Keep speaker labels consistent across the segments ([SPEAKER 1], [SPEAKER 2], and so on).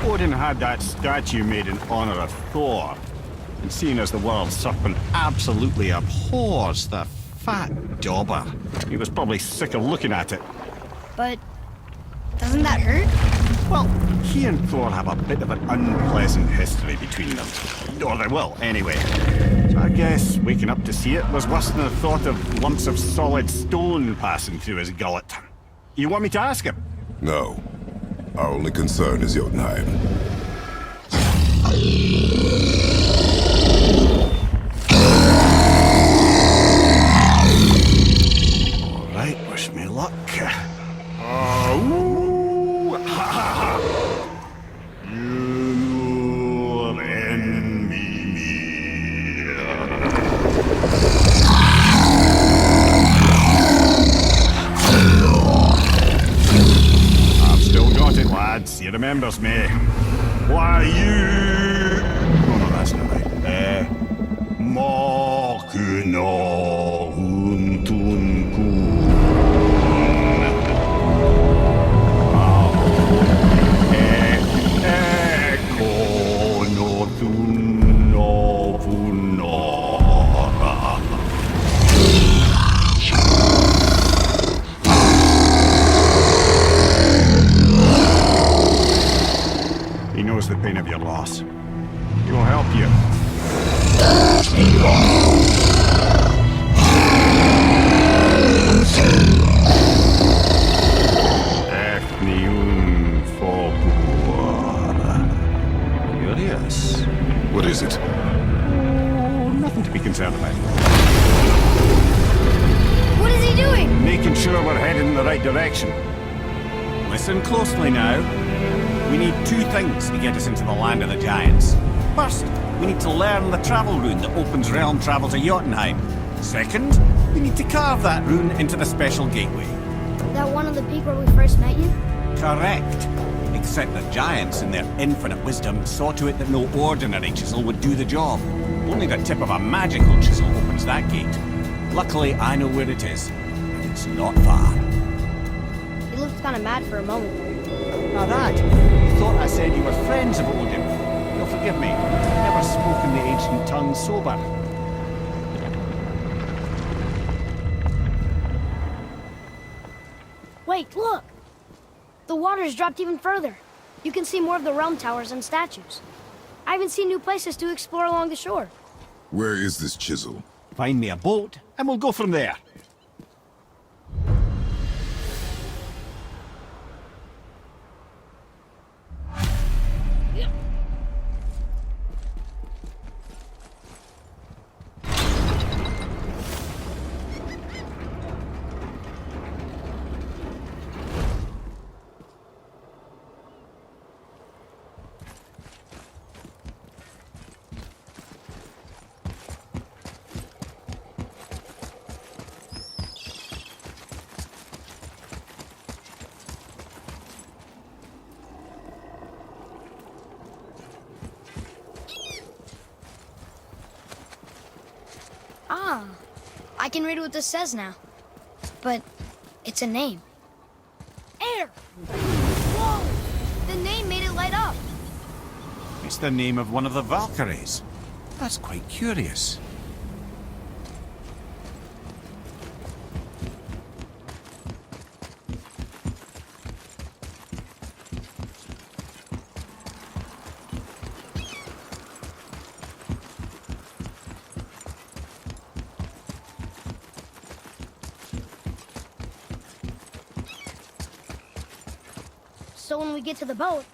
[SPEAKER 1] Odin had that statue made in honor of Thor. And seeing as the world's serpent absolutely abhors the fat dauber, he was probably sick of looking at it.
[SPEAKER 2] But doesn't that hurt?
[SPEAKER 1] Well, he and Thor have a bit of an unpleasant history between them. Or they will, anyway. So I guess waking up to see it was worse than the thought of lumps of solid stone passing through his gullet. You want me to ask him?
[SPEAKER 3] No. Our only concern is Jotunheim.
[SPEAKER 1] All right, wish me luck. Oh, ha ha ha! You and me. I've still got it, lads. He remembers me. Why you? No, that's not right. Makuna Huntun He knows the pain of your loss. He will help you. Curious.
[SPEAKER 3] What is it?
[SPEAKER 1] Oh, nothing to be concerned about.
[SPEAKER 2] What is he doing?
[SPEAKER 1] Making sure we're heading in the right direction. Listen closely now. We need two things to get us into the land of the giants. First, we need to learn the travel rune that opens realm travel to Jotunheim. Second, we need to carve that rune into the special gateway.
[SPEAKER 2] That one on the peak where we first met you?
[SPEAKER 1] Correct. Except the giants, in their infinite wisdom, saw to it that no ordinary chisel would do the job. Only the tip of a magical chisel opens that gate. Luckily, I know where it is. And it's not far.
[SPEAKER 2] He looked kind of mad for a moment.
[SPEAKER 1] Now that, you thought I said you were friends of Odin. You'll forgive me. I've never spoken the ancient tongue sober.
[SPEAKER 2] Wait, look! The water's dropped even further. You can see more of the realm towers and statues. I even see new places to explore along the shore.
[SPEAKER 3] Where is this chisel?
[SPEAKER 1] Find me a boat, and we'll go from there.
[SPEAKER 2] Ah, I can read what this says now. But it's a name. Air! Whoa! The name made it light up.
[SPEAKER 1] It's the name of one of the Valkyries. That's quite curious.
[SPEAKER 2] So when we get to the boat,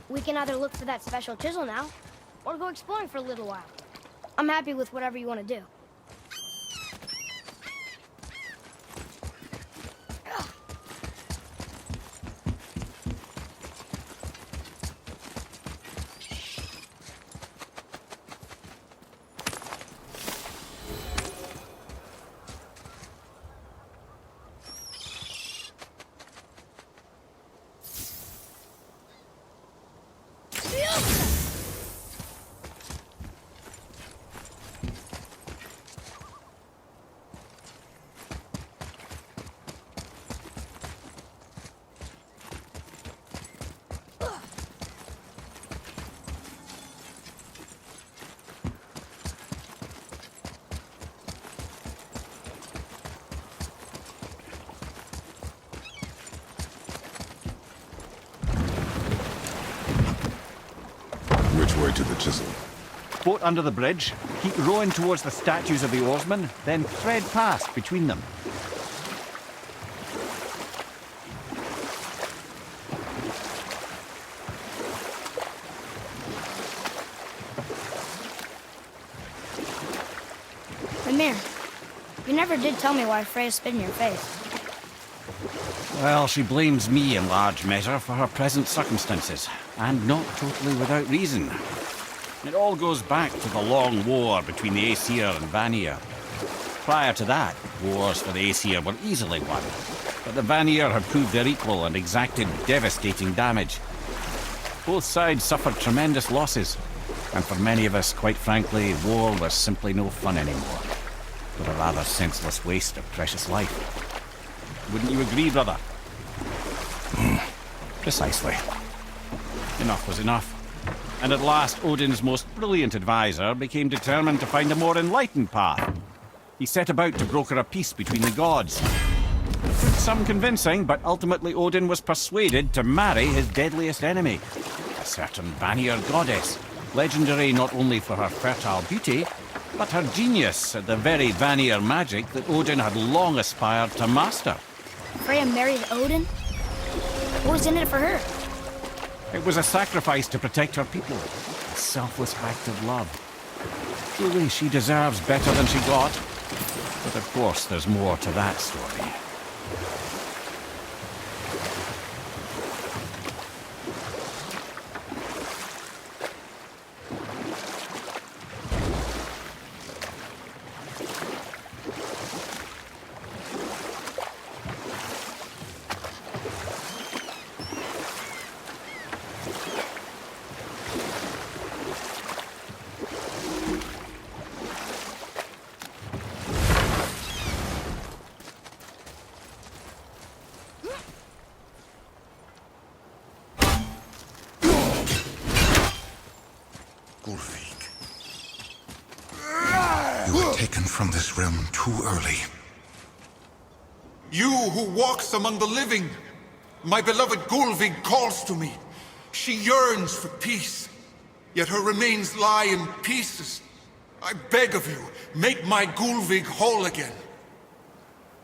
[SPEAKER 2] we can either look for that special chisel now, or go exploring for a little while. I'm happy with whatever you want to do.
[SPEAKER 3] to the chisel?
[SPEAKER 1] Boat under the bridge, keep rowing towards the statues of the oarsmen, then thread past between them.
[SPEAKER 2] Mimir, you never did tell me why Freya spit in your face.
[SPEAKER 1] Well, she blames me in large measure for her present circumstances, and not totally without reason. It all goes back to the long war between the Aesir and Vanir. Prior to that, wars for the Aesir were easily won, but the Vanir had proved their equal and exacted devastating damage. Both sides suffered tremendous losses, and for many of us, quite frankly, war was simply no fun anymore, but a rather senseless waste of precious life. Wouldn't you agree, brother? Precisely. Enough was enough. And at last, Odin's most brilliant advisor became determined to find a more enlightened path. He set about to broker a peace between the gods. It took some convincing, but ultimately Odin was persuaded to marry his deadliest enemy, a certain Vanir goddess, legendary not only for her fertile beauty, but her genius at the very Vanir magic that Odin had long aspired to master.
[SPEAKER 2] Freya married Odin? What was in it for her?
[SPEAKER 1] It was a sacrifice to protect her people, a selfless act of love. Truly, she deserves better than she got, but of course there's more to that story.
[SPEAKER 4] You were taken from this realm too early.
[SPEAKER 5] You who walks among the living, my beloved Gulvig calls to me. She yearns for peace, yet her remains lie in pieces. I beg of you, make my Gulvig whole again.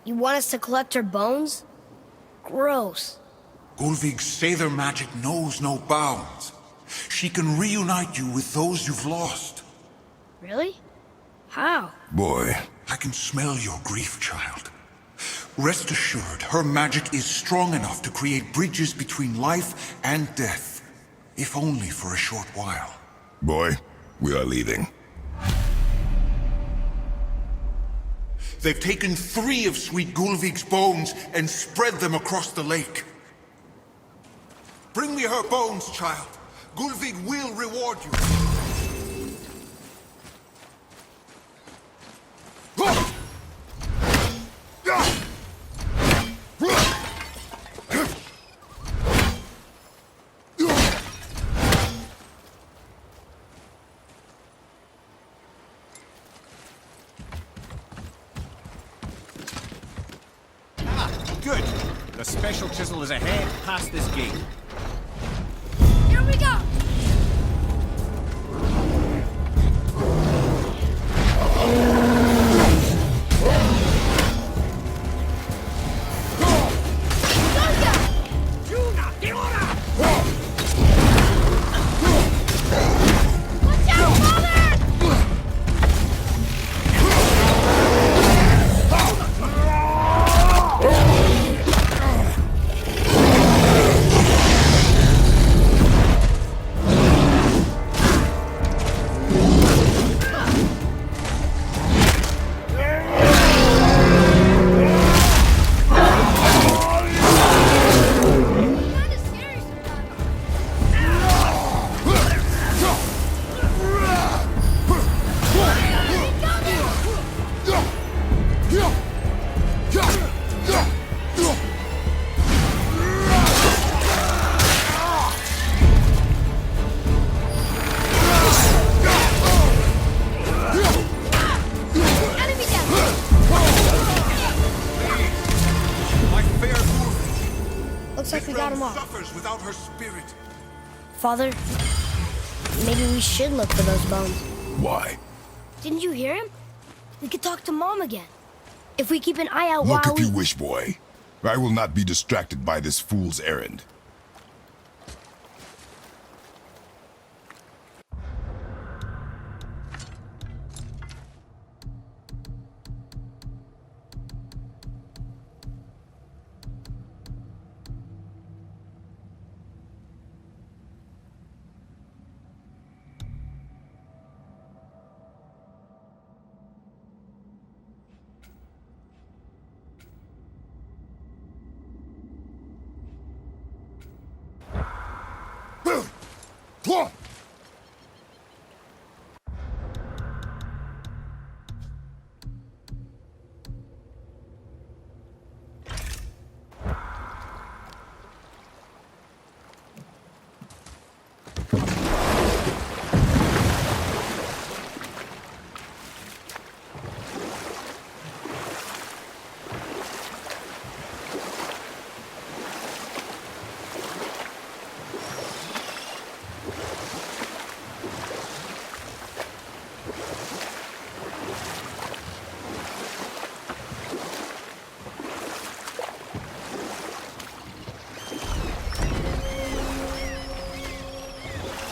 [SPEAKER 2] You want us to collect her bones? Gross.
[SPEAKER 5] Gulvig's Sather magic knows no bounds. She can reunite you with those you've lost.
[SPEAKER 2] Really? How?
[SPEAKER 3] Boy,
[SPEAKER 5] I can smell your grief, child. Rest assured, her magic is strong enough to create bridges between life and death, if only for a short while.
[SPEAKER 3] boy, we are leaving.
[SPEAKER 5] They've taken 3 of Sweet Gulvig's bones and spread them across the lake. Bring me her bones, child. Gulvig will reward you.
[SPEAKER 1] Good. The special chisel is ahead, past this gate.
[SPEAKER 2] Here we go! Looks like we got him all.
[SPEAKER 5] Suffers without her spirit.
[SPEAKER 2] Father, Maybe we should look for those bones.
[SPEAKER 3] Why?
[SPEAKER 2] Didn't you hear him? We could talk to Mom again. If we keep an eye out
[SPEAKER 3] Look
[SPEAKER 2] while
[SPEAKER 3] if you wish, boy. I will not be distracted by this fool's errand.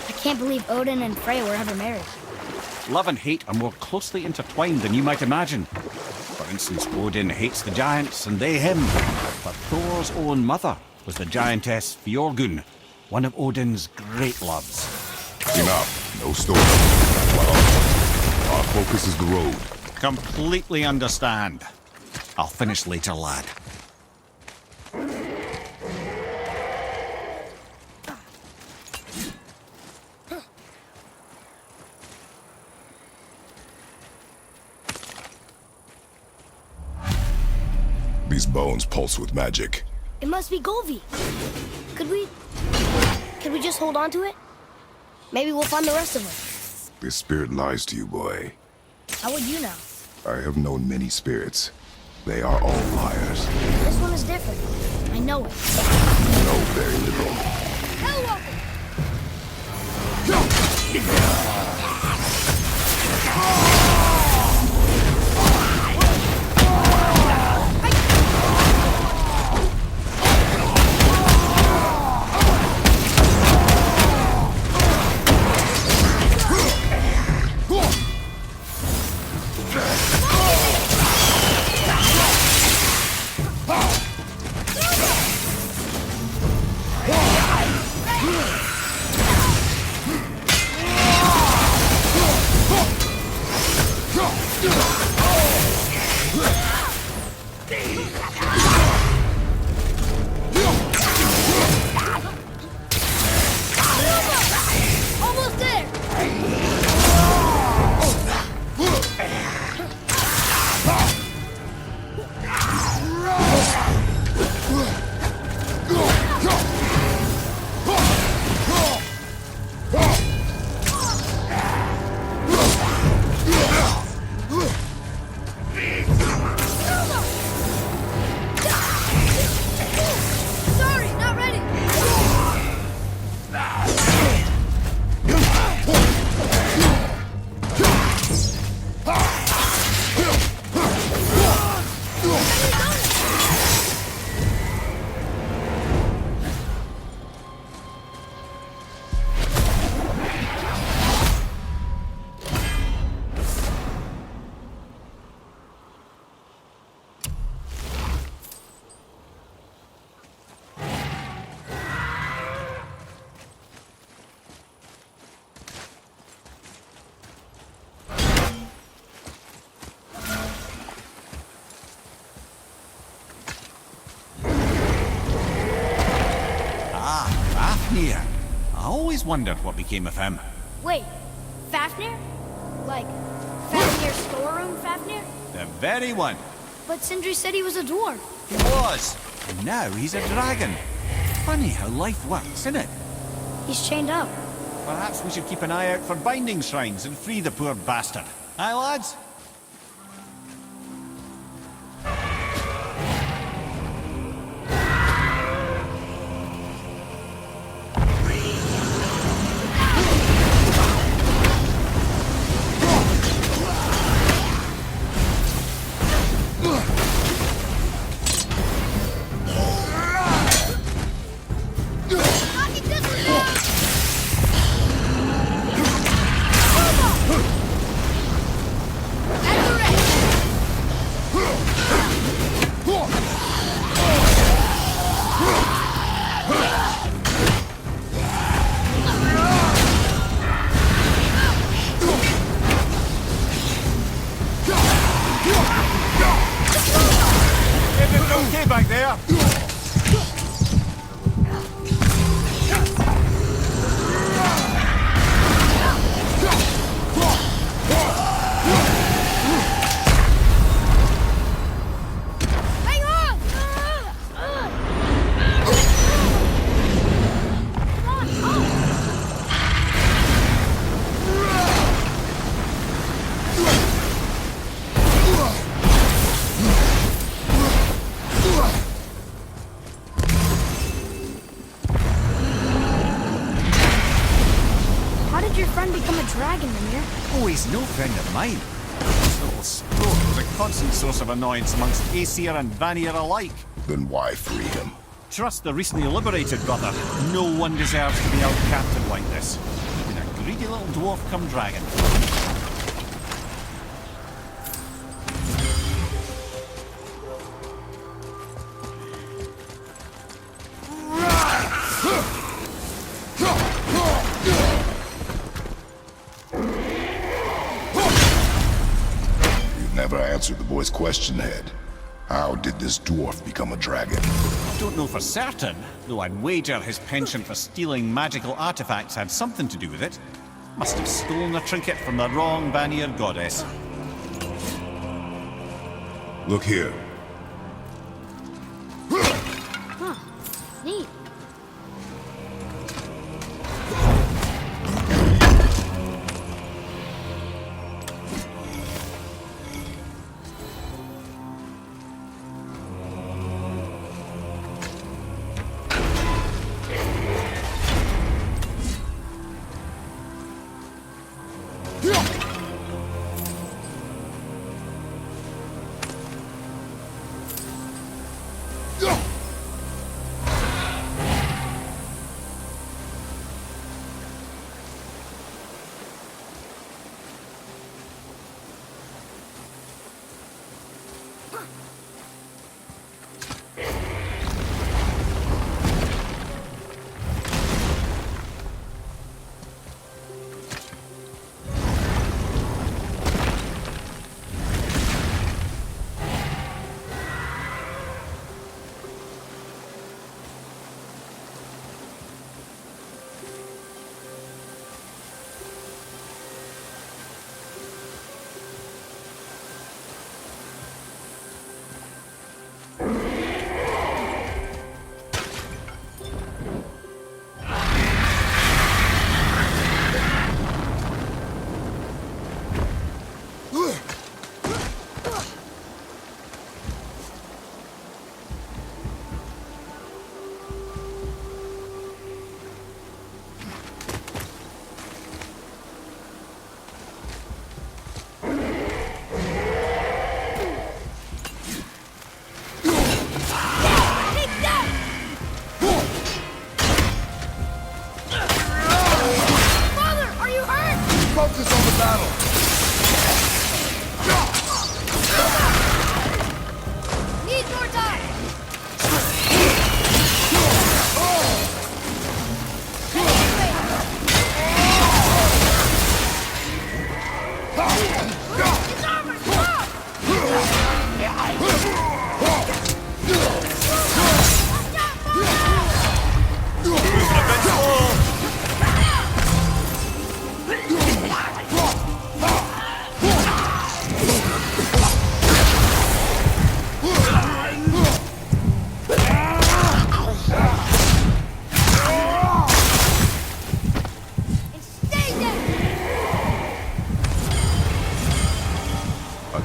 [SPEAKER 2] I can't believe Odin and Freya were ever married.
[SPEAKER 1] Love and hate are more closely intertwined than you might imagine. For instance, Odin hates the giants and they him. But Thor's own mother was the giantess Fjorgun, one of Odin's great loves.
[SPEAKER 3] Enough. No story. Well, our focus is the road.
[SPEAKER 1] Completely understand. I'll finish later, lad.
[SPEAKER 3] These bones pulse with magic.
[SPEAKER 2] It must be Golvi. Could we just hold on to it? Maybe we'll find the rest of them.
[SPEAKER 3] This spirit lies to you, boy.
[SPEAKER 2] How would you know?
[SPEAKER 3] I have known many spirits. They are all liars.
[SPEAKER 2] This one is different. I know it.
[SPEAKER 3] You know very little.
[SPEAKER 2] Hello! Almost there! Sorry, not ready!
[SPEAKER 1] Fafnir. I always wondered what became of him.
[SPEAKER 2] Wait, Fafnir? Like, Fafnir's storeroom Fafnir?
[SPEAKER 1] The very one.
[SPEAKER 2] But Sindri said he was a dwarf.
[SPEAKER 1] He was. And now he's a dragon. Funny how life works, isn't it?
[SPEAKER 2] He's chained up.
[SPEAKER 1] Perhaps we should keep an eye out for binding shrines and free the poor bastard. Aye, lads?
[SPEAKER 2] your friend become a dragon, Mimir?
[SPEAKER 1] Oh, he's no friend of mine. This little sport was a constant source of annoyance amongst Aesir and Vanir alike.
[SPEAKER 3] Then why free him?
[SPEAKER 1] Trust the recently liberated, brother. No one deserves to be held captive like this. Even a greedy little dwarf come dragon.
[SPEAKER 3] You never answered the boy's question, Head. How did this dwarf become a dragon?
[SPEAKER 1] I don't know for certain, though I'd wager his penchant for stealing magical artifacts had something to do with it. Must have stolen a trinket from the wrong Vanir goddess.
[SPEAKER 3] Look here.
[SPEAKER 2] Huh. Neat.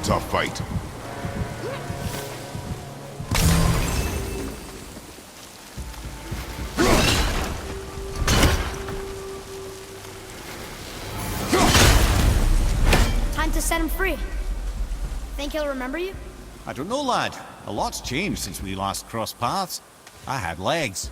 [SPEAKER 3] Tough fight.
[SPEAKER 2] Time to set him free. Think he'll remember you?
[SPEAKER 1] I don't know, lad. A lot's changed since we last crossed paths. I had legs.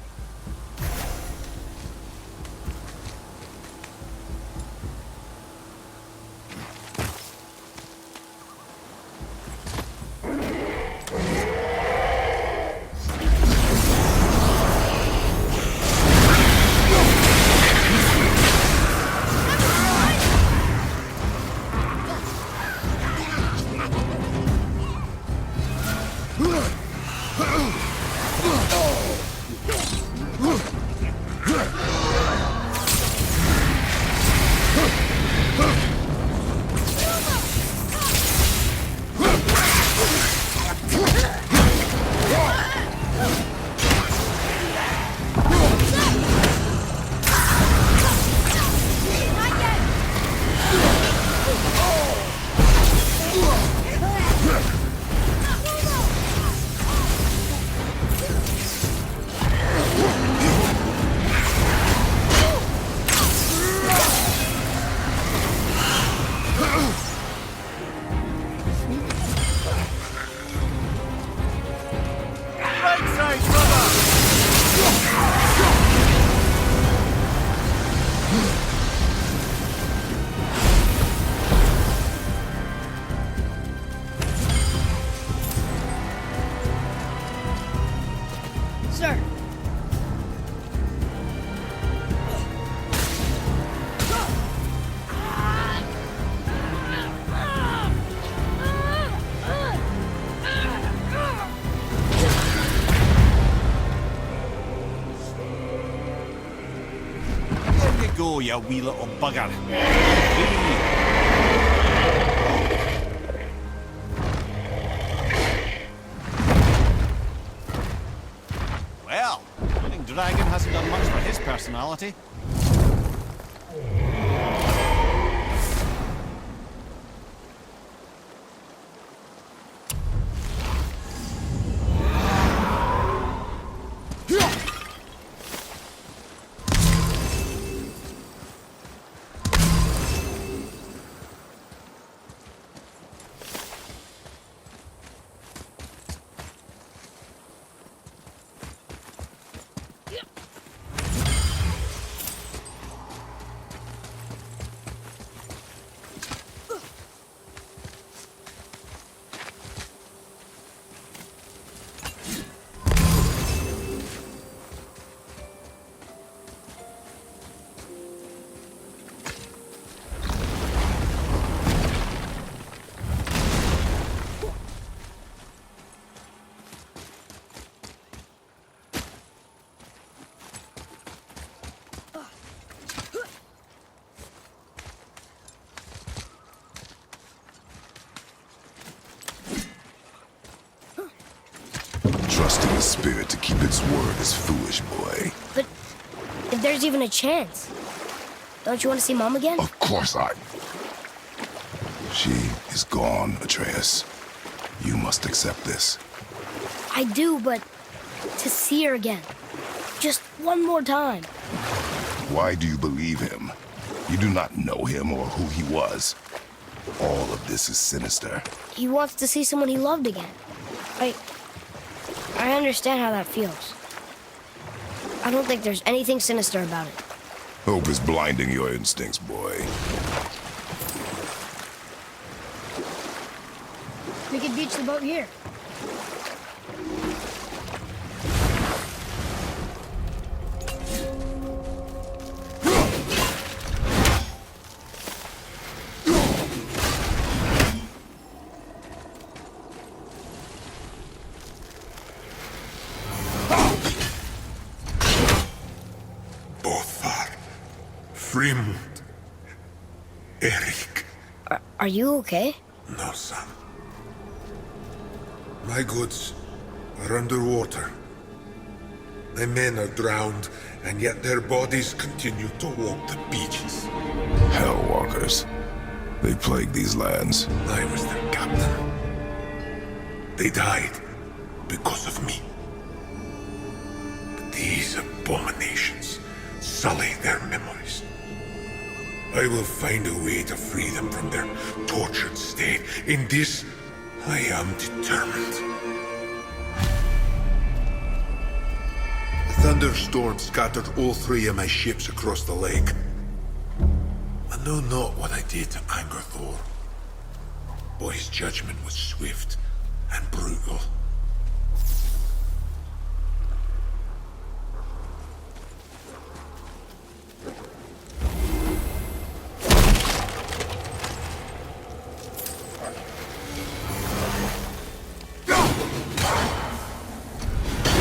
[SPEAKER 1] go, you wee little bugger. Well, I think Dragon hasn't done much for his personality.
[SPEAKER 3] Trusting a spirit to keep its word is foolish, boy.
[SPEAKER 2] But if there's even a chance, don't you want to see Mom again?
[SPEAKER 3] Of course I... She is gone, Atreus. You must accept this.
[SPEAKER 2] I do, but to see her again. Just one more time.
[SPEAKER 3] Why do you believe him? You do not know him or who he was. All of this is sinister.
[SPEAKER 2] He wants to see someone he loved again. I understand how that feels. I don't think there's anything sinister about it.
[SPEAKER 3] Hope is blinding your instincts, boy.
[SPEAKER 2] We could beach the boat here.
[SPEAKER 5] Frimund. Erik.
[SPEAKER 2] Are you okay?
[SPEAKER 5] No, son. My goods are underwater. My men are drowned, and yet their bodies continue to walk the beaches.
[SPEAKER 3] Hellwalkers. They plague these lands.
[SPEAKER 5] I was their captain. They died because of me. But these abominations sully their memories. I will find a way to free them from their tortured state. In this, I am determined. A thunderstorm scattered all 3 of my ships across the lake. I know not what I did to anger Thor. But his judgment was swift and brutal.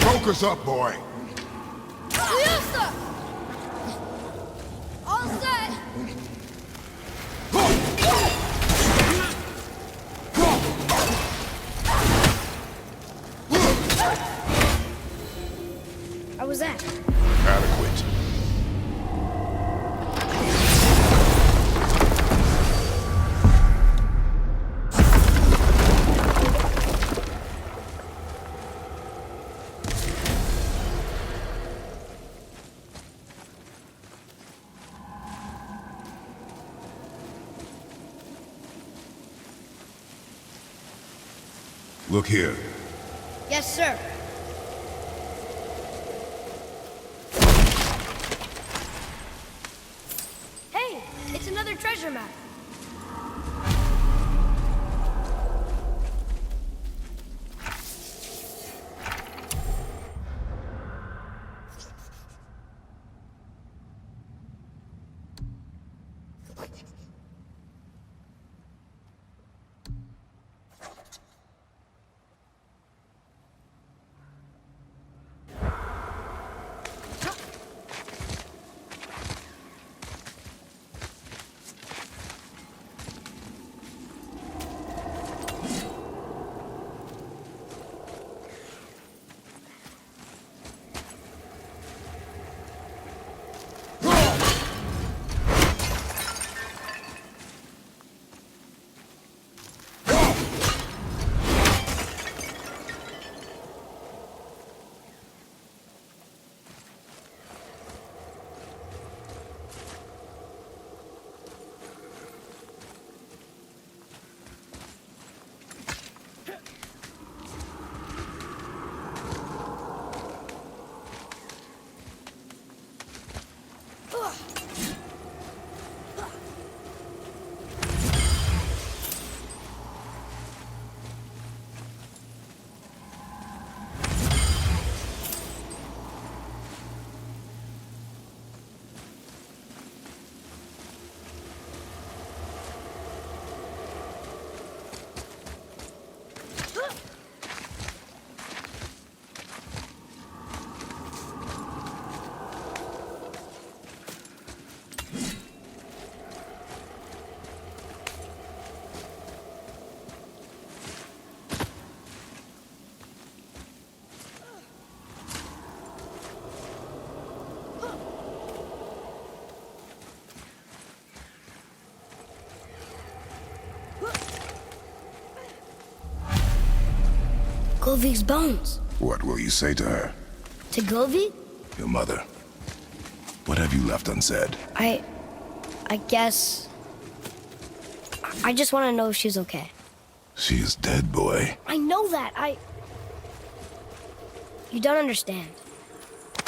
[SPEAKER 3] Focus up, boy.
[SPEAKER 2] All set. How was that?
[SPEAKER 3] Adequate. Look here.
[SPEAKER 2] Yes, sir. Hey, it's another treasure map. Govig's bones.
[SPEAKER 3] What will you say to her?
[SPEAKER 2] To Govig?
[SPEAKER 3] Your mother. What have you left unsaid?
[SPEAKER 2] I guess... I just want to know if she's okay.
[SPEAKER 3] She is dead, boy.
[SPEAKER 2] I know that. You don't understand.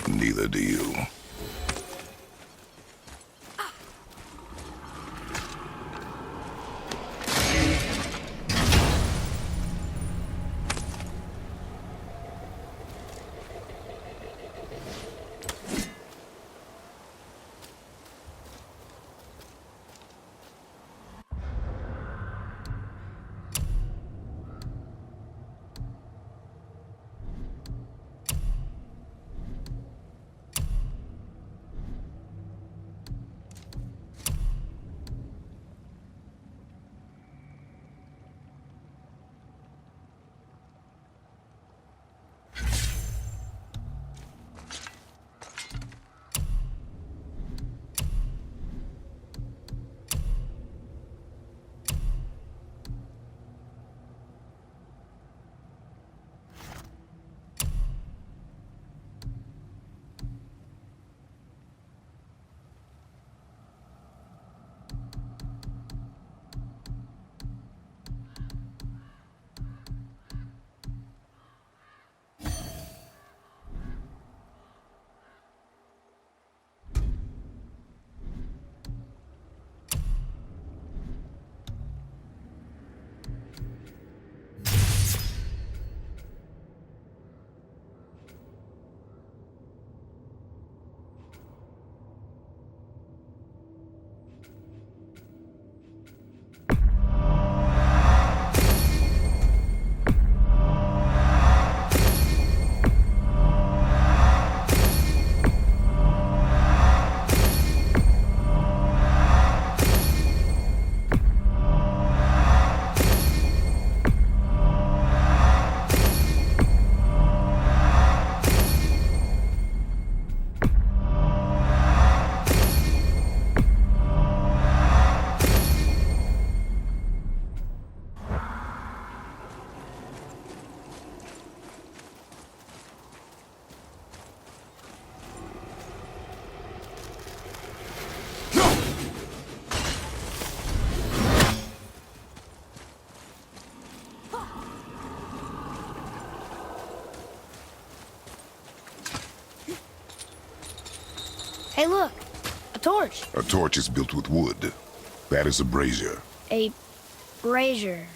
[SPEAKER 3] Neither do you.
[SPEAKER 2] Hey, look. A torch.
[SPEAKER 3] A torch is built with wood. That is a brazier.
[SPEAKER 2] A brazier.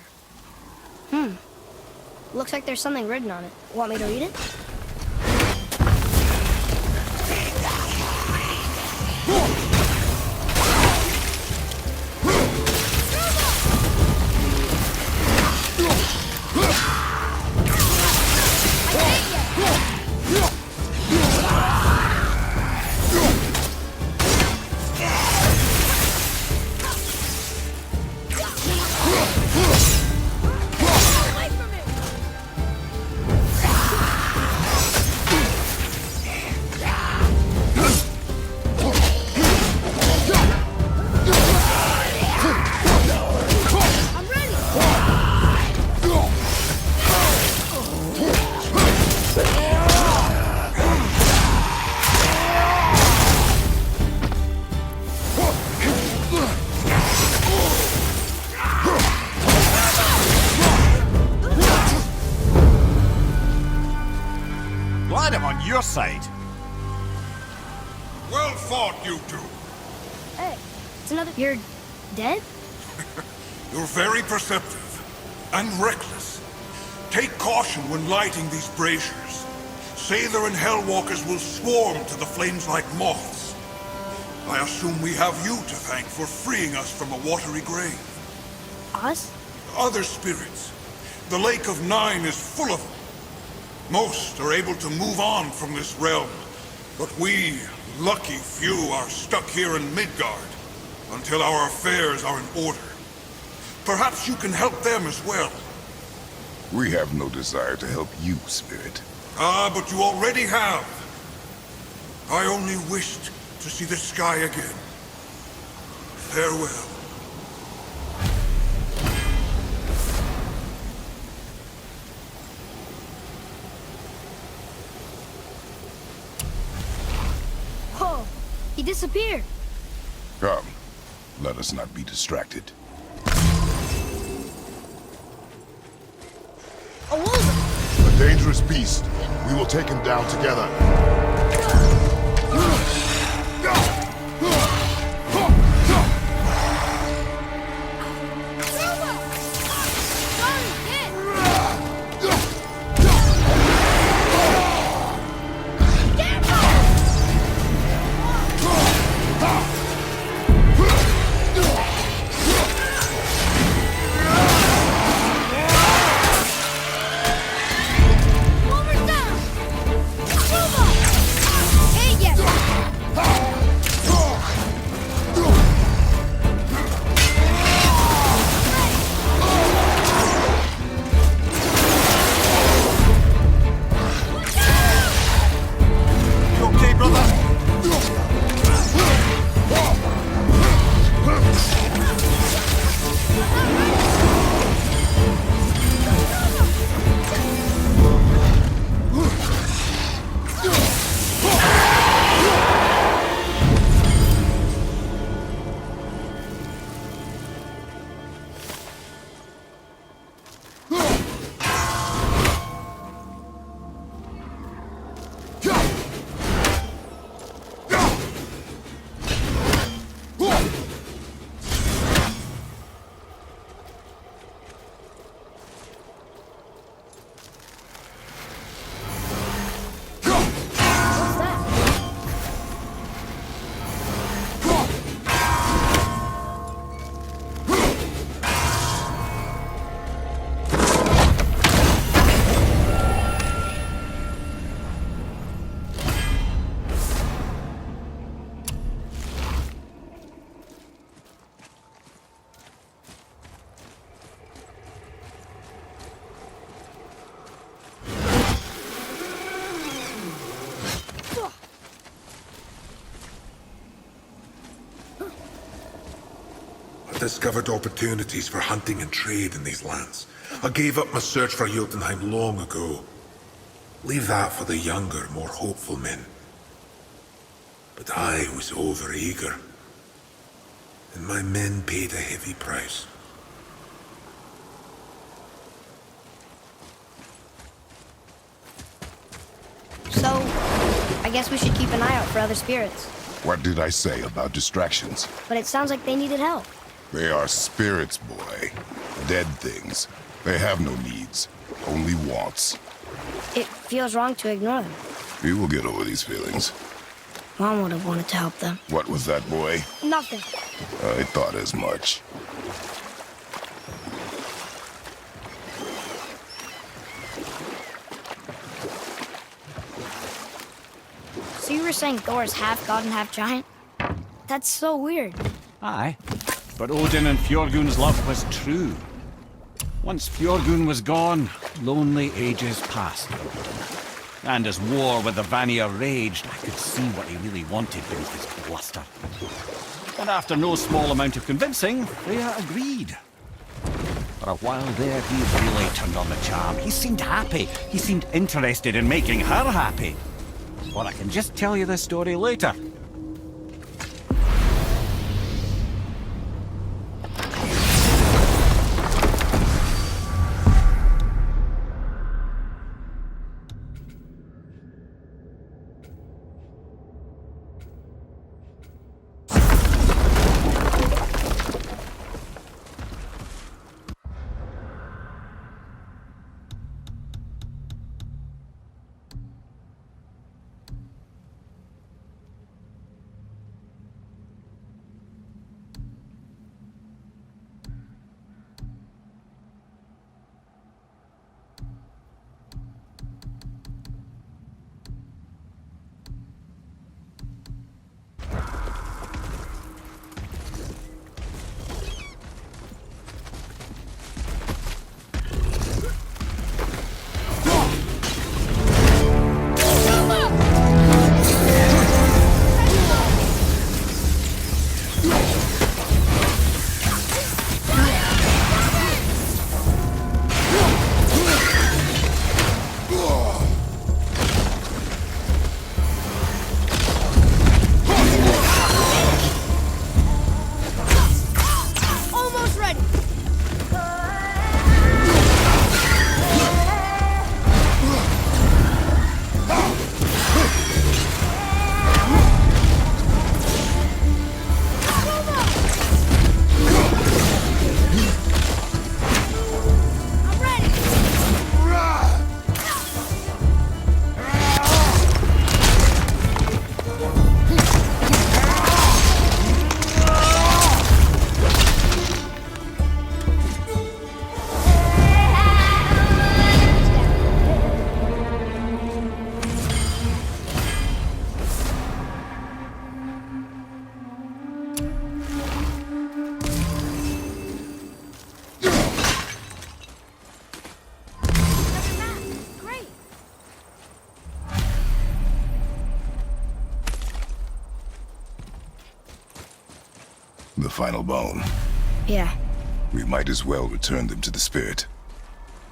[SPEAKER 2] Looks like there's something written on it. Want me to read it?
[SPEAKER 1] Glad I'm on your side.
[SPEAKER 5] Well fought, you two.
[SPEAKER 2] Hey, it's another... You're dead?
[SPEAKER 5] You're very perceptive and reckless. Take caution when lighting these braziers. Sailor and Hellwalkers will swarm to the flames like moths. I assume we have you to thank for freeing us from a watery grave.
[SPEAKER 2] Us?
[SPEAKER 5] Other spirits. The Lake of Nine is full of them. Most are able to move on from this realm, but we, lucky few, are stuck here in Midgard until our affairs are in order. Perhaps you can help them as well.
[SPEAKER 3] We have no desire to help you, Spirit.
[SPEAKER 5] Ah, but you already have. I only wished to see the sky again. Farewell.
[SPEAKER 2] He disappeared.
[SPEAKER 3] Come, let us not be distracted.
[SPEAKER 2] A wolf!
[SPEAKER 3] A dangerous beast. We will take him down together.
[SPEAKER 4] Discovered opportunities for hunting and trade in these lands. I gave up my search for Jotunheim long ago. Leave that for the younger, more hopeful men. But I was overeager, and my men paid a heavy price.
[SPEAKER 2] So, I guess we should keep an eye out for other spirits.
[SPEAKER 3] What did I say about distractions?
[SPEAKER 2] But it sounds like they needed help.
[SPEAKER 3] They are spirits, boy. Dead things. They have no needs, only wants.
[SPEAKER 2] It feels wrong to ignore them.
[SPEAKER 3] You will get over these feelings.
[SPEAKER 2] Mom would have wanted to help them.
[SPEAKER 3] What was that, boy?
[SPEAKER 2] Nothing.
[SPEAKER 3] I thought as much.
[SPEAKER 2] So you were saying Thor is half god and half giant? That's so weird.
[SPEAKER 1] Aye, but Odin and Fjorgun's love was true. Once Fjorgun was gone, lonely ages passed for Odin. And as war with the Vanir raged, I could see what he really wanted beneath his bluster. And after no small amount of convincing, Freya agreed. For a while there, he really turned on the charm. He seemed happy. He seemed interested in making her happy. Or I can just tell you the story later.
[SPEAKER 3] The final bone.
[SPEAKER 2] Yeah.
[SPEAKER 3] We might as well return them to the spirit.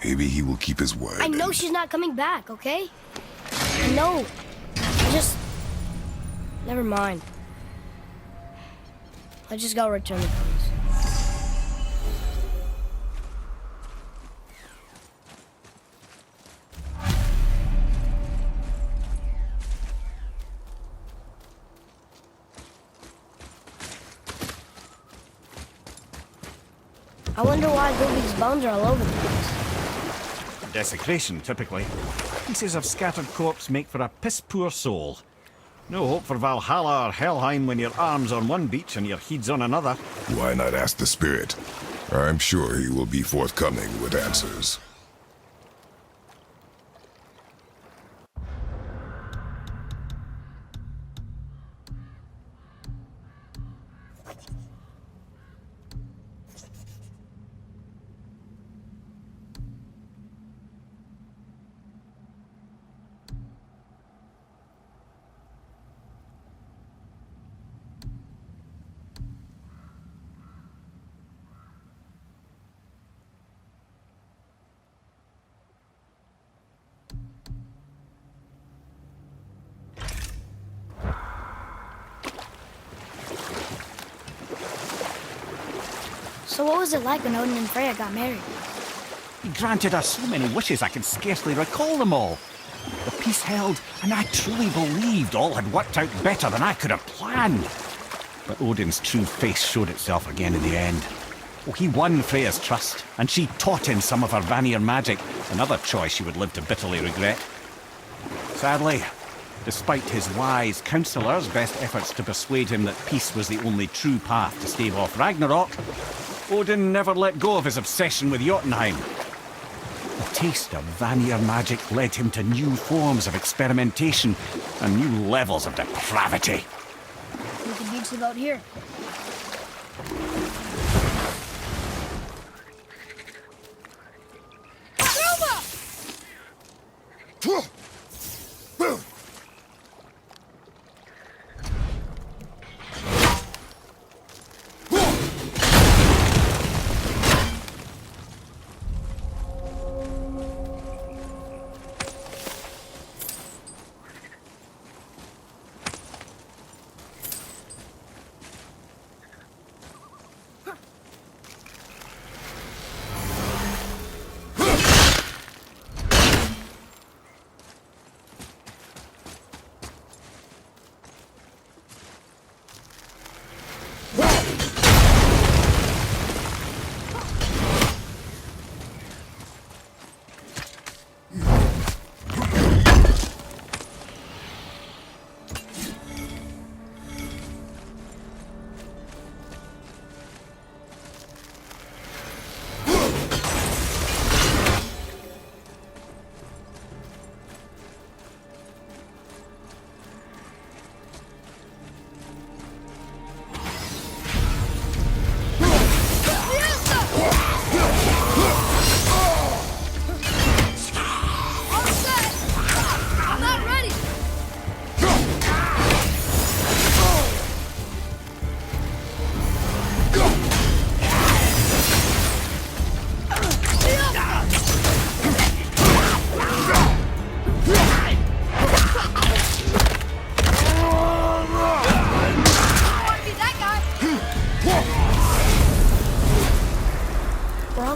[SPEAKER 3] Maybe he will keep his word.
[SPEAKER 2] I know
[SPEAKER 3] and-
[SPEAKER 2] she's not coming back, okay? I know. Never mind. Let's just go return the bones. I wonder why Goofy's bones are all over the place.
[SPEAKER 1] Desecration, typically. Pieces of scattered corpse make for a piss-poor soul. No hope for Valhalla or Helheim when your arm's on one beach and your head's on another.
[SPEAKER 3] Why not ask the spirit? I'm sure he will be forthcoming with answers.
[SPEAKER 2] So what was it like when Odin and Freya got married?
[SPEAKER 1] He granted us so many wishes I can scarcely recall them all. The peace held, and I truly believed all had worked out better than I could have planned. But Odin's true face showed itself again in the end. Oh, he won Freya's trust, and she taught him some of her Vanir magic, another choice she would live to bitterly regret. Sadly, despite his wise counsellors' best efforts to persuade him that peace was the only true path to stave off Ragnarok, Odin never let go of his obsession with Jotunheim. The taste of Vanir magic led him to new forms of experimentation and new levels of depravity.
[SPEAKER 2] We could beach the boat here.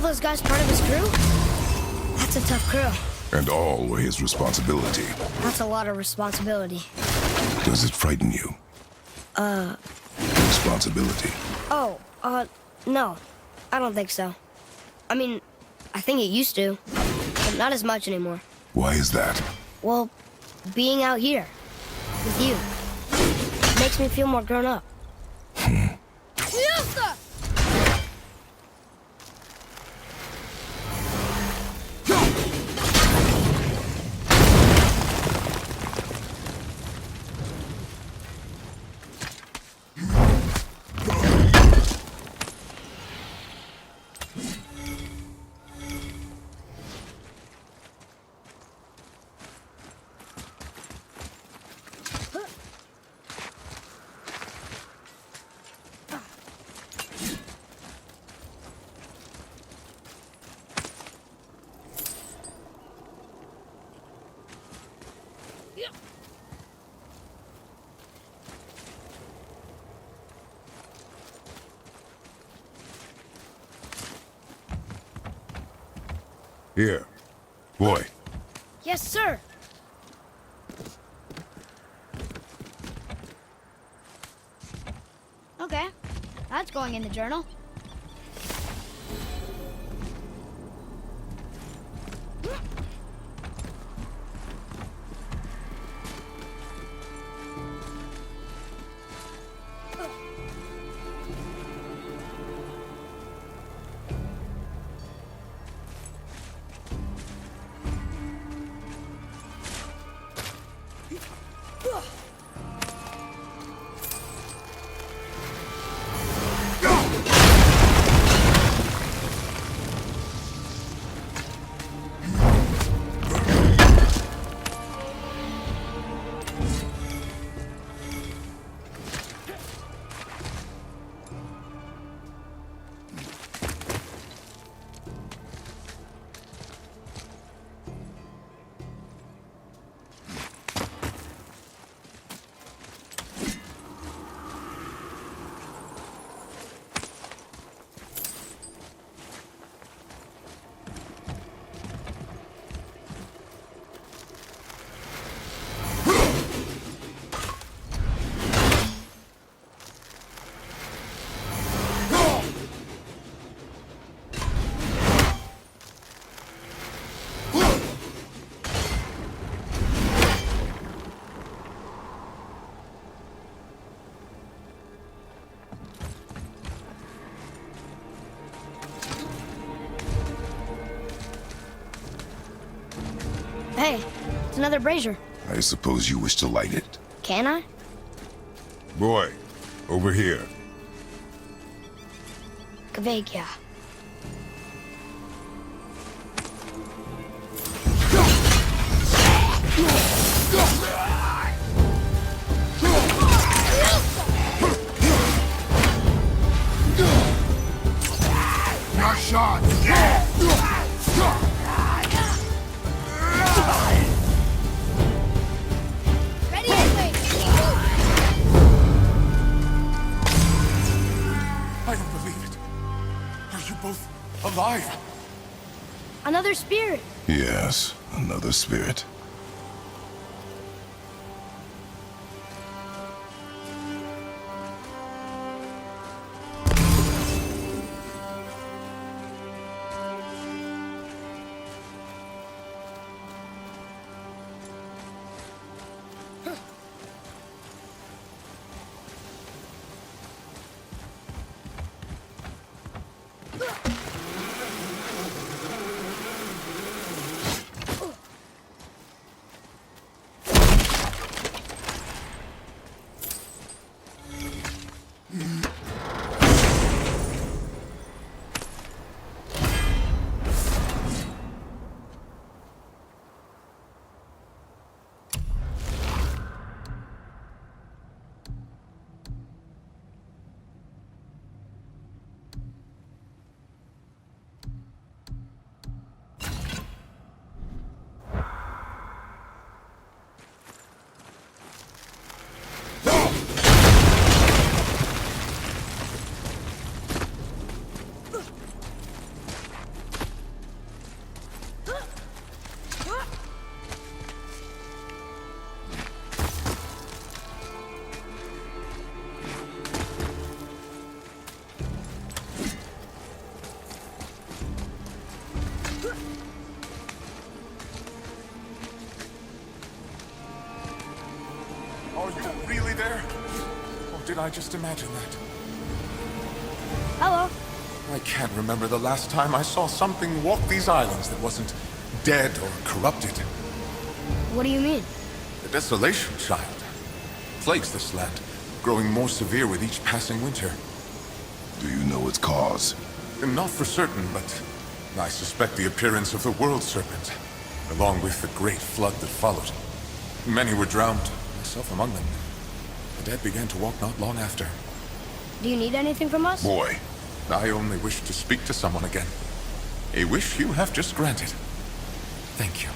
[SPEAKER 2] Those guys part of his crew? That's a tough crew.
[SPEAKER 3] And all were his responsibility.
[SPEAKER 2] That's a lot of responsibility.
[SPEAKER 3] Does it frighten you? Responsibility.
[SPEAKER 2] Oh, no. I don't think so. I mean, I think it used to, but not as much anymore.
[SPEAKER 3] Why is that?
[SPEAKER 2] Well, being out here with you makes me feel more grown up.
[SPEAKER 3] Here. Boy.
[SPEAKER 2] Yes, sir. Okay, that's going in the journal. Hey, it's another brazier.
[SPEAKER 3] I suppose you wish to light it.
[SPEAKER 2] Can I?
[SPEAKER 3] Boy, over here.
[SPEAKER 2] Kvekia.
[SPEAKER 3] Not shot!
[SPEAKER 2] Ready anyway.
[SPEAKER 5] I don't believe it. Are you both alive?
[SPEAKER 2] Another spirit.
[SPEAKER 3] Yes, another spirit.
[SPEAKER 5] Are you really there? Or did I just imagine that?
[SPEAKER 2] Hello.
[SPEAKER 5] I can't remember the last time I saw something walk these islands that wasn't dead or corrupted.
[SPEAKER 2] What do you mean?
[SPEAKER 5] The desolation, child, plagues this land, growing more severe with each passing winter.
[SPEAKER 3] Do you know its cause?
[SPEAKER 5] Not for certain, but I suspect the appearance of the World Serpent, along with the great flood that followed. Many were drowned, myself among them. The dead began to walk not long after.
[SPEAKER 2] Do you need anything from us?
[SPEAKER 3] Boy,
[SPEAKER 5] I only wish to speak to someone again. A wish you have just granted. Thank you.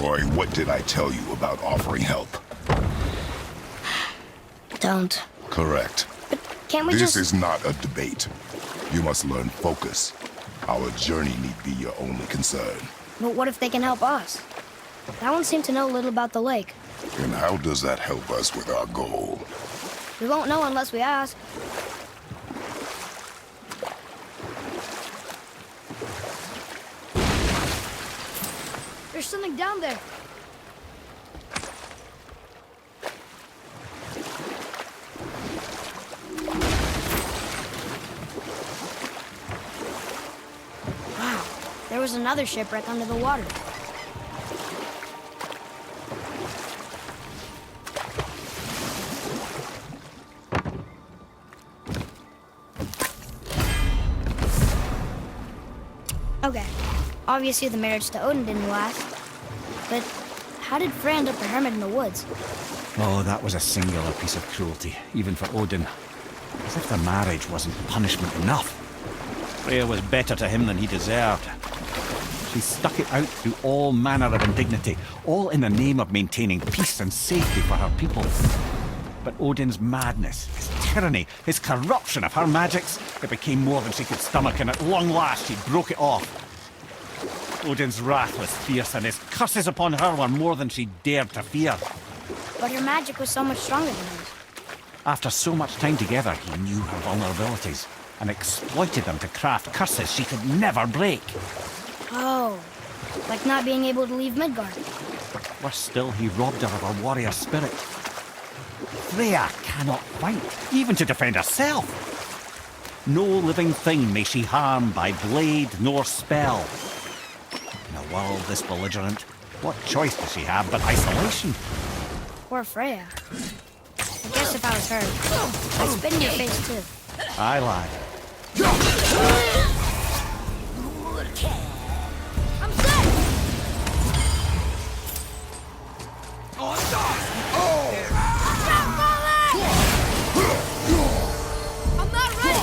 [SPEAKER 3] Roy, what did I tell you about offering help?
[SPEAKER 2] Don't.
[SPEAKER 3] Correct.
[SPEAKER 2] But can't we
[SPEAKER 3] This
[SPEAKER 2] just...
[SPEAKER 3] is not a debate. You must learn focus. Our journey need be your only concern.
[SPEAKER 2] But what if they can help us? That one seemed to know a little about the lake.
[SPEAKER 3] And how does that help us with our goal?
[SPEAKER 2] We won't know unless we ask. There's something down there. Wow, there was another shipwreck under the water. Okay, obviously the marriage to Odin didn't last. But how did Frey end up a hermit in the woods?
[SPEAKER 1] Oh, that was a singular piece of cruelty, even for Odin. As if the marriage wasn't punishment enough. Freya was better to him than he deserved. She stuck it out through all manner of indignity, all in the name of maintaining peace and safety for her people. But Odin's madness, his tyranny, his corruption of her magics, it became more than she could stomach, and at long last she broke it off. Odin's wrath was fierce, and his curses upon her were more than she dared to fear.
[SPEAKER 2] But her magic was so much stronger than his.
[SPEAKER 1] After so much time together, he knew her vulnerabilities and exploited them to craft curses she could never break.
[SPEAKER 2] Oh, like not being able to leave Midgard.
[SPEAKER 1] Worse still, he robbed her of her warrior spirit. Freya cannot fight, even to defend herself. No living thing may she harm by blade nor spell. In a world this belligerent, what choice does she have but isolation?
[SPEAKER 2] Poor Freya. I guess if I was her, I'd spit in your face too.
[SPEAKER 1] Aye, lad.
[SPEAKER 2] I'm set! I'm not ready!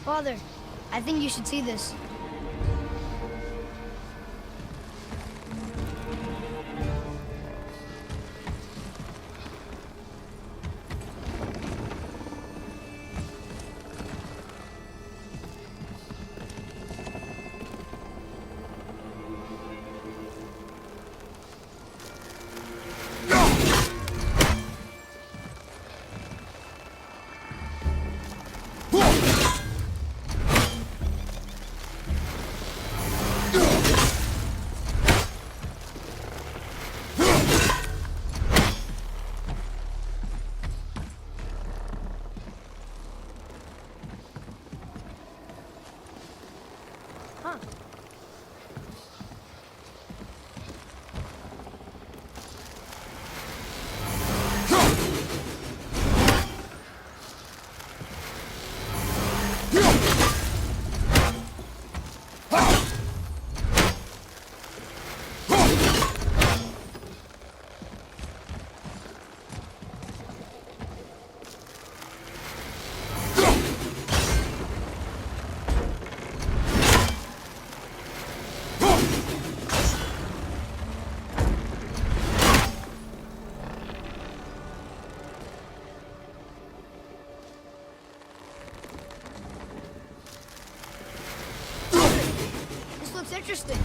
[SPEAKER 2] Father, I think you should see this. Interesting.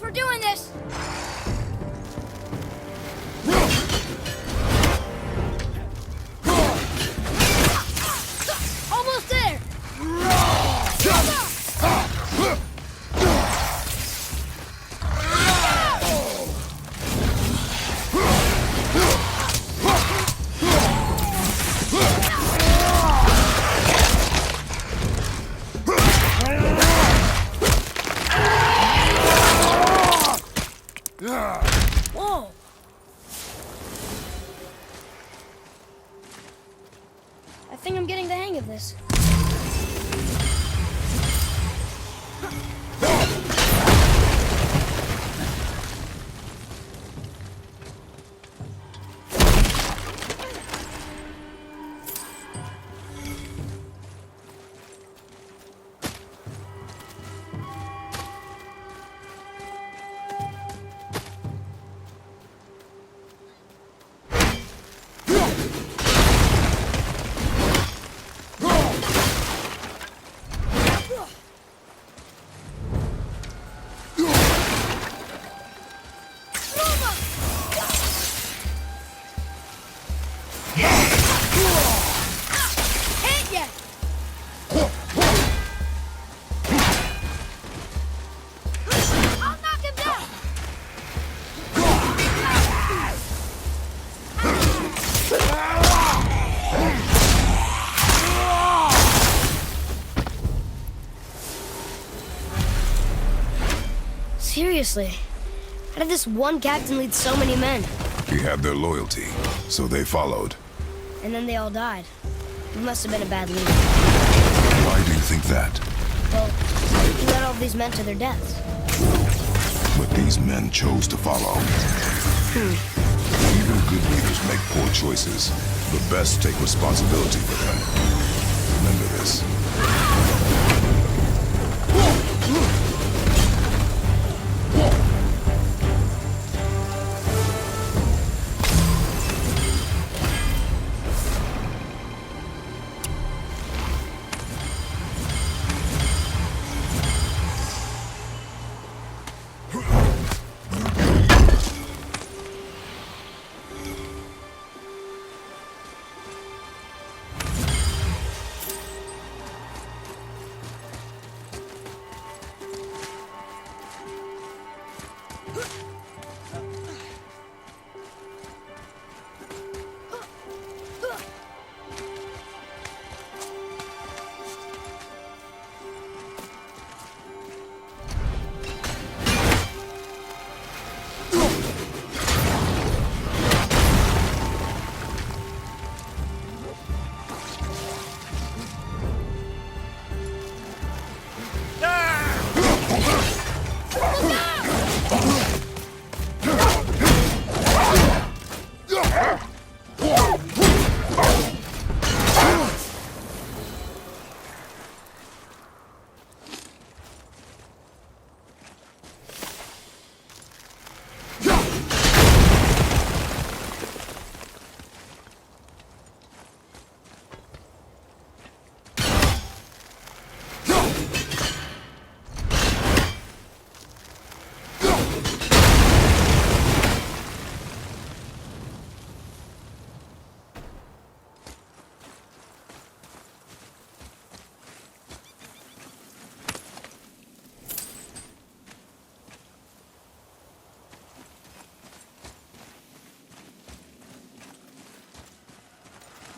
[SPEAKER 2] We're doing this! Almost there! Whoa! I think I'm getting the hang of this. Seriously, how did this one captain lead so many men?
[SPEAKER 3] He had their loyalty, so they followed.
[SPEAKER 2] And then they all died. He must have been a bad leader.
[SPEAKER 3] Why do you think that?
[SPEAKER 2] Well, he led all of these men to their deaths.
[SPEAKER 3] But these men chose to follow. Even good leaders make poor choices. The best take responsibility for them. Remember this.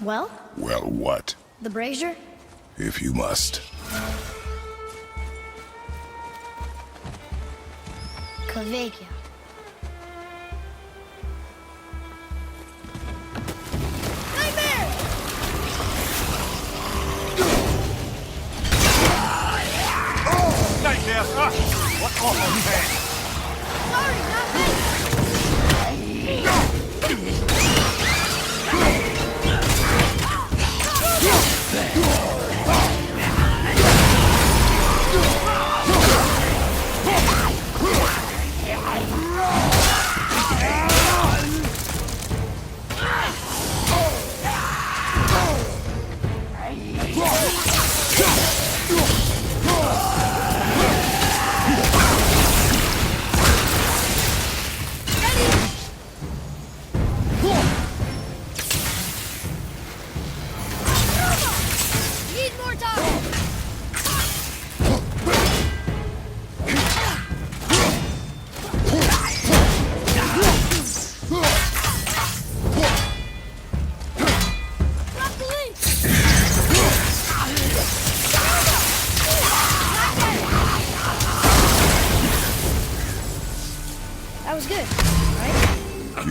[SPEAKER 2] Well?
[SPEAKER 3] Well, what?
[SPEAKER 2] The brazier?
[SPEAKER 3] If you must.
[SPEAKER 2] Kavekya. Nightmare!
[SPEAKER 1] Nightmare! What awful pain!
[SPEAKER 2] Sorry, not me!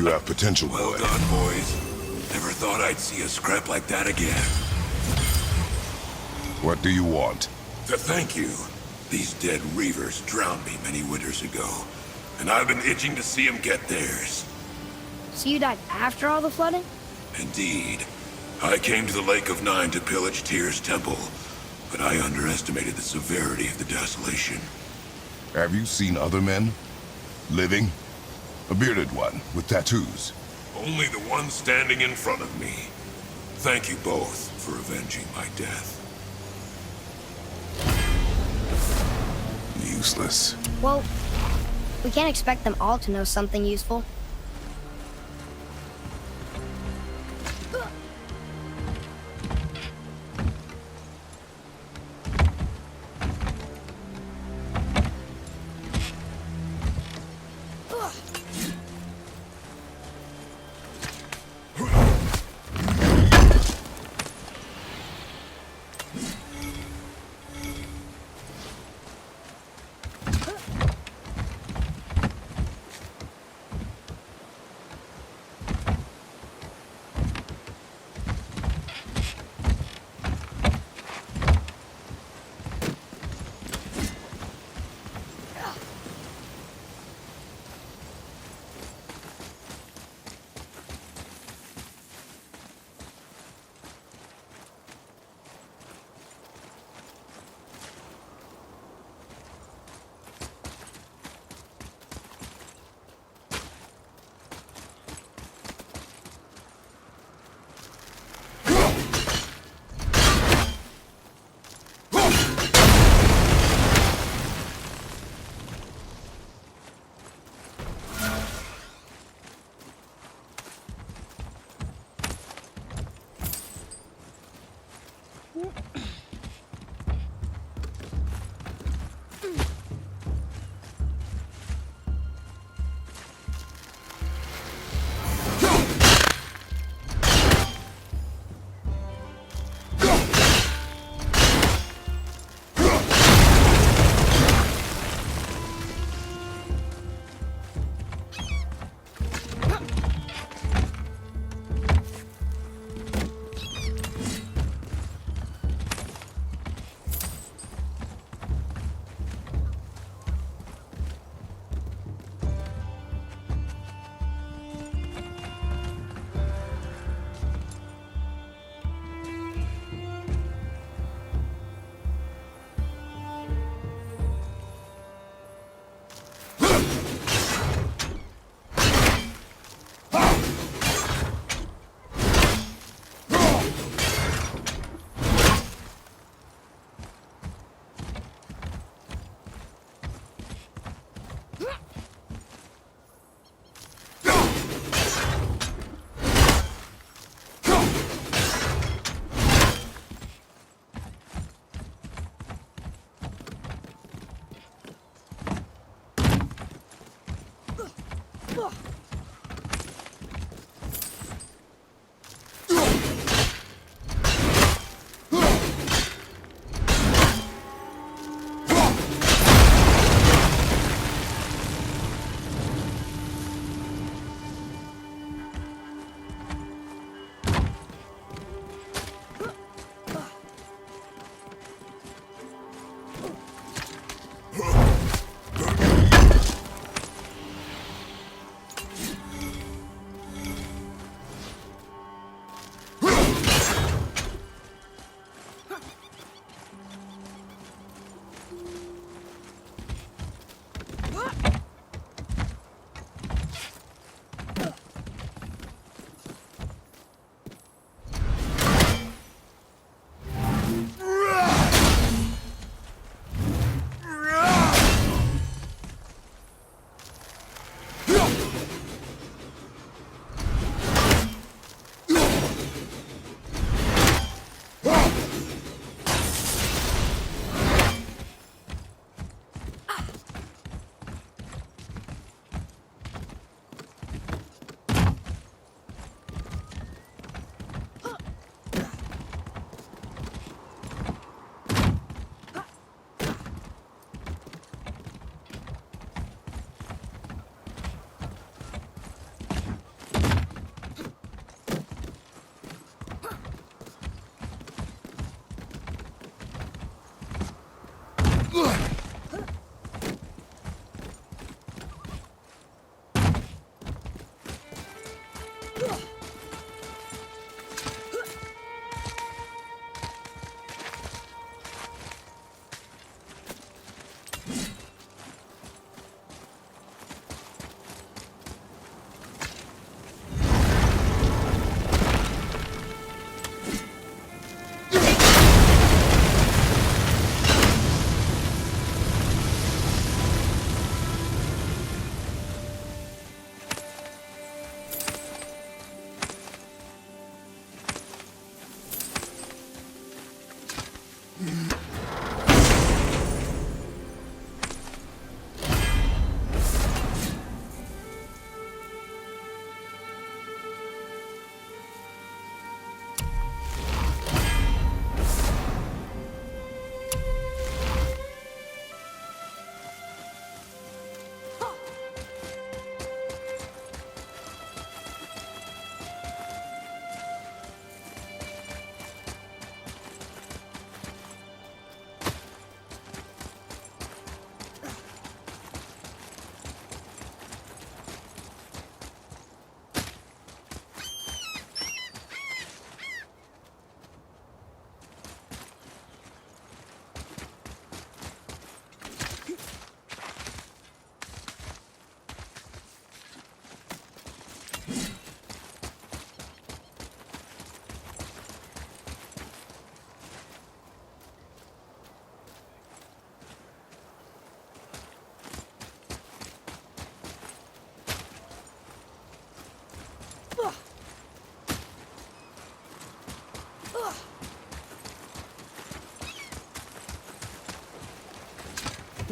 [SPEAKER 3] You have potential,
[SPEAKER 4] Well
[SPEAKER 3] boy.
[SPEAKER 4] done, boys. Never thought I'd see a scrap like that again.
[SPEAKER 3] What do you want?
[SPEAKER 4] To thank you. These dead reavers drowned me many winters ago, and I've been itching to see them get theirs.
[SPEAKER 2] So you died after all the flooding?
[SPEAKER 4] Indeed. I came to the Lake of Nine to pillage Tyr's temple, but I underestimated the severity of the desolation.
[SPEAKER 3] Have you seen other men? Living? A bearded one with tattoos?
[SPEAKER 4] Only the one standing in front of me. Thank you both for avenging my death.
[SPEAKER 3] Useless.
[SPEAKER 2] Well, we can't expect them all to know something useful.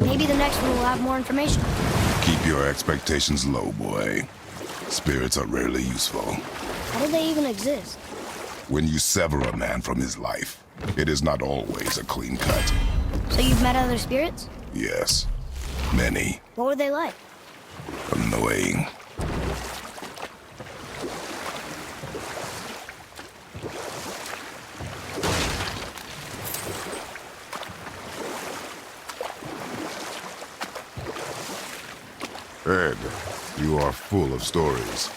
[SPEAKER 2] Maybe the next one will have more information.
[SPEAKER 3] Keep your expectations low, boy. Spirits are rarely useful.
[SPEAKER 2] How do they even exist?
[SPEAKER 3] When you sever a man from his life, it is not always a clean cut.
[SPEAKER 2] So you've met other spirits?
[SPEAKER 3] Yes, many.
[SPEAKER 2] What were they like?
[SPEAKER 3] Annoying. Ed, you are full of stories.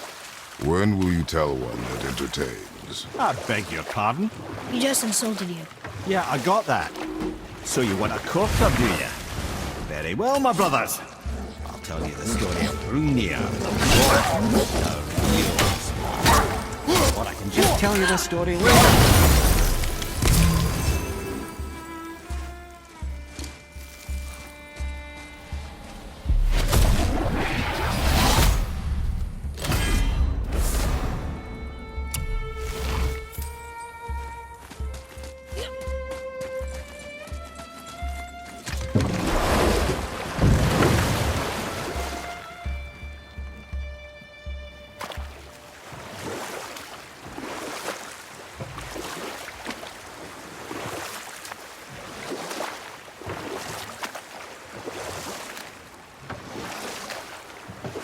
[SPEAKER 3] When will you tell one that entertains?
[SPEAKER 1] I beg your pardon?
[SPEAKER 2] He just insulted you.
[SPEAKER 1] Yeah, I got that. So you want a corker, do you? Very well, my brothers. I'll tell you the story of Hrungnir, the real story. Or I can just tell you the story later.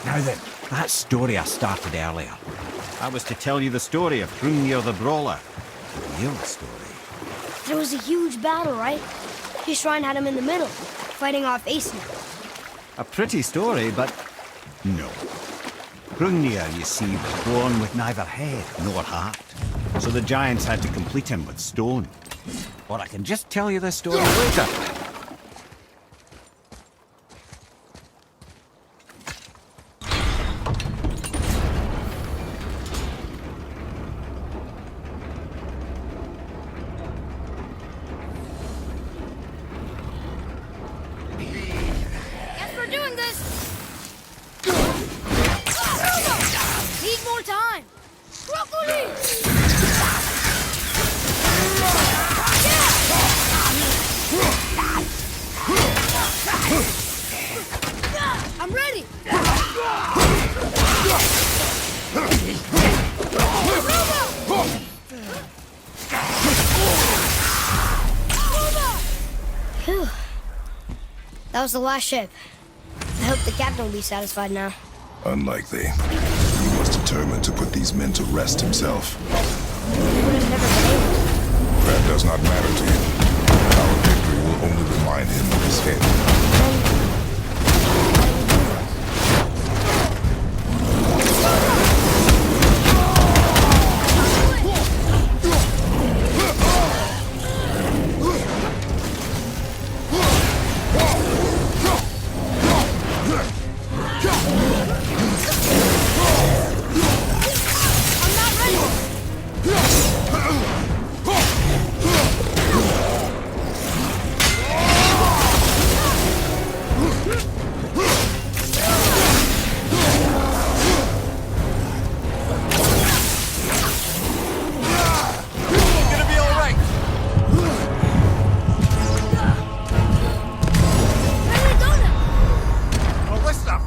[SPEAKER 1] Now then, that story I started earlier. I was to tell you the story of Hrungnir the Brawler. The real story.
[SPEAKER 2] There was a huge battle, right? His shrine had him in the middle, fighting off Aesir.
[SPEAKER 1] A pretty story, but no. Hrungnir, you see, was born with neither head nor heart. So the giants had to complete him with stone. Or I can just tell you the story later.
[SPEAKER 2] Guess we're doing this! Need more time! Broccoli! I'm ready! Phew. That was the last ship. I hope the captain will be satisfied now.
[SPEAKER 3] Unlikely. He was determined to put these men to rest himself.
[SPEAKER 2] He would have never been able.
[SPEAKER 3] That does not matter to him. Our victory will only remind him of his head.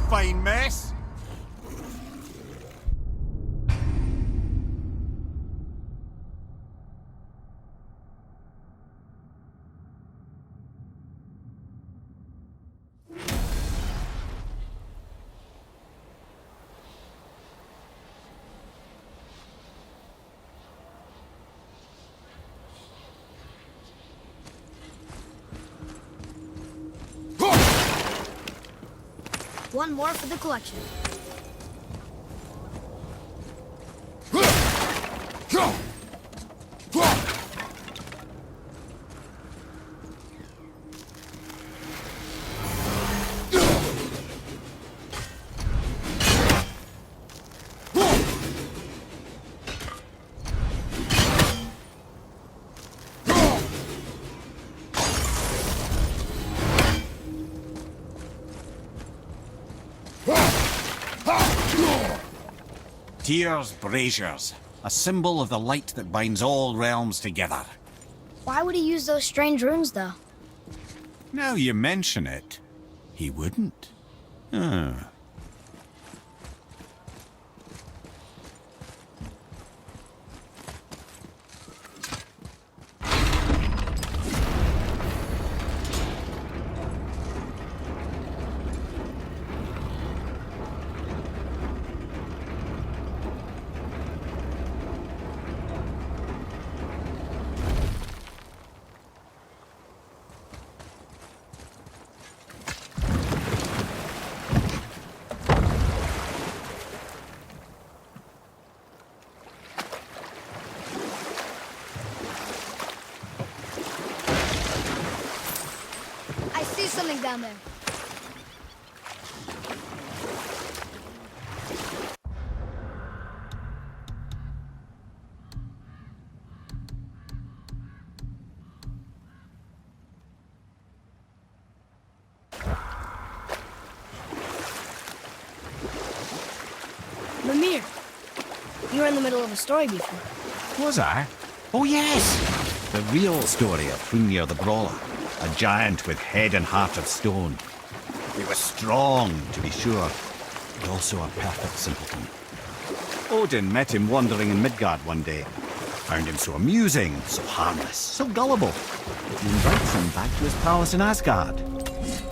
[SPEAKER 1] Fine mess.
[SPEAKER 2] One more for the collection.
[SPEAKER 1] Tyr's braziers, a symbol of the light that binds all realms together.
[SPEAKER 2] Why would he use those strange runes, though?
[SPEAKER 1] Now you mention it, He wouldn't. Oh.
[SPEAKER 2] I see something down there. Mimir, you were in the middle of a story before.
[SPEAKER 1] Was I? Oh, yes! The real story of Hrungnir the Brawler, a giant with head and heart of stone. He was strong, to be sure, but also a perfect simpleton. Odin met him wandering in Midgard one day. Found him so amusing, so harmless, so gullible. He invites him back to his palace in Asgard.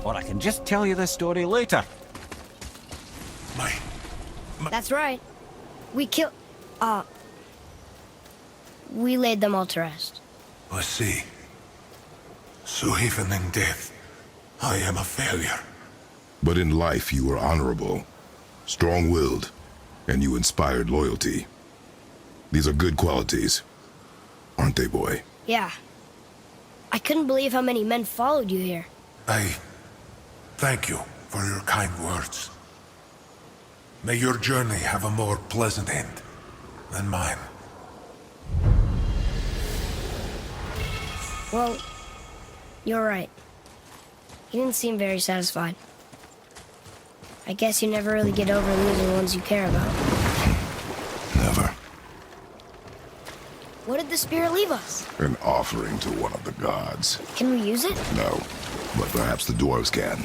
[SPEAKER 1] Or I can just tell you the story later.
[SPEAKER 2] That's right. We we laid them all to rest.
[SPEAKER 4] I see. So even in death, I am a failure.
[SPEAKER 3] But in life you were honorable, strong-willed, and you inspired loyalty. These are good qualities, aren't they, boy?
[SPEAKER 2] Yeah. I couldn't believe how many men followed you here.
[SPEAKER 4] I thank you for your kind words. May your journey have a more pleasant end than mine.
[SPEAKER 2] Well, you're right. You didn't seem very satisfied. I guess you never really get over losing ones you care about.
[SPEAKER 3] Never.
[SPEAKER 2] What did the spirit leave us?
[SPEAKER 3] An offering to one of the gods.
[SPEAKER 2] Can we use it?
[SPEAKER 3] No, but perhaps the dwarves can.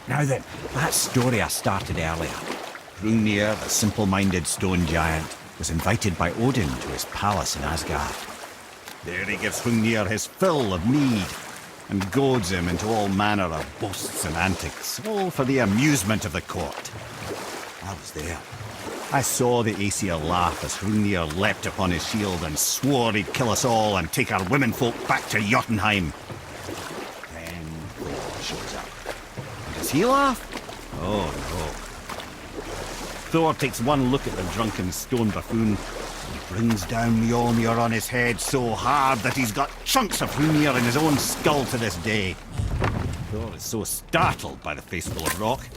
[SPEAKER 1] Now then, that story I started earlier. Hrungnir, the simple-minded stone giant, was invited by Odin to his palace in Asgard. There he gives Hrungnir his fill of mead, and goads him into all manner of boasts and antics, all for the amusement of the court. I was there. I saw the Aesir laugh as Hrungnir leapt upon his shield and swore he'd kill us all and take our womenfolk back to Jotunheim. Then Thor shows up. Does he laugh? Oh no. Thor takes one look at the drunken stone buffoon and brings down Mjolnir on his head so hard that he's got chunks of Hrungnir in his own skull to this day. Thor is so startled by the face full of rock,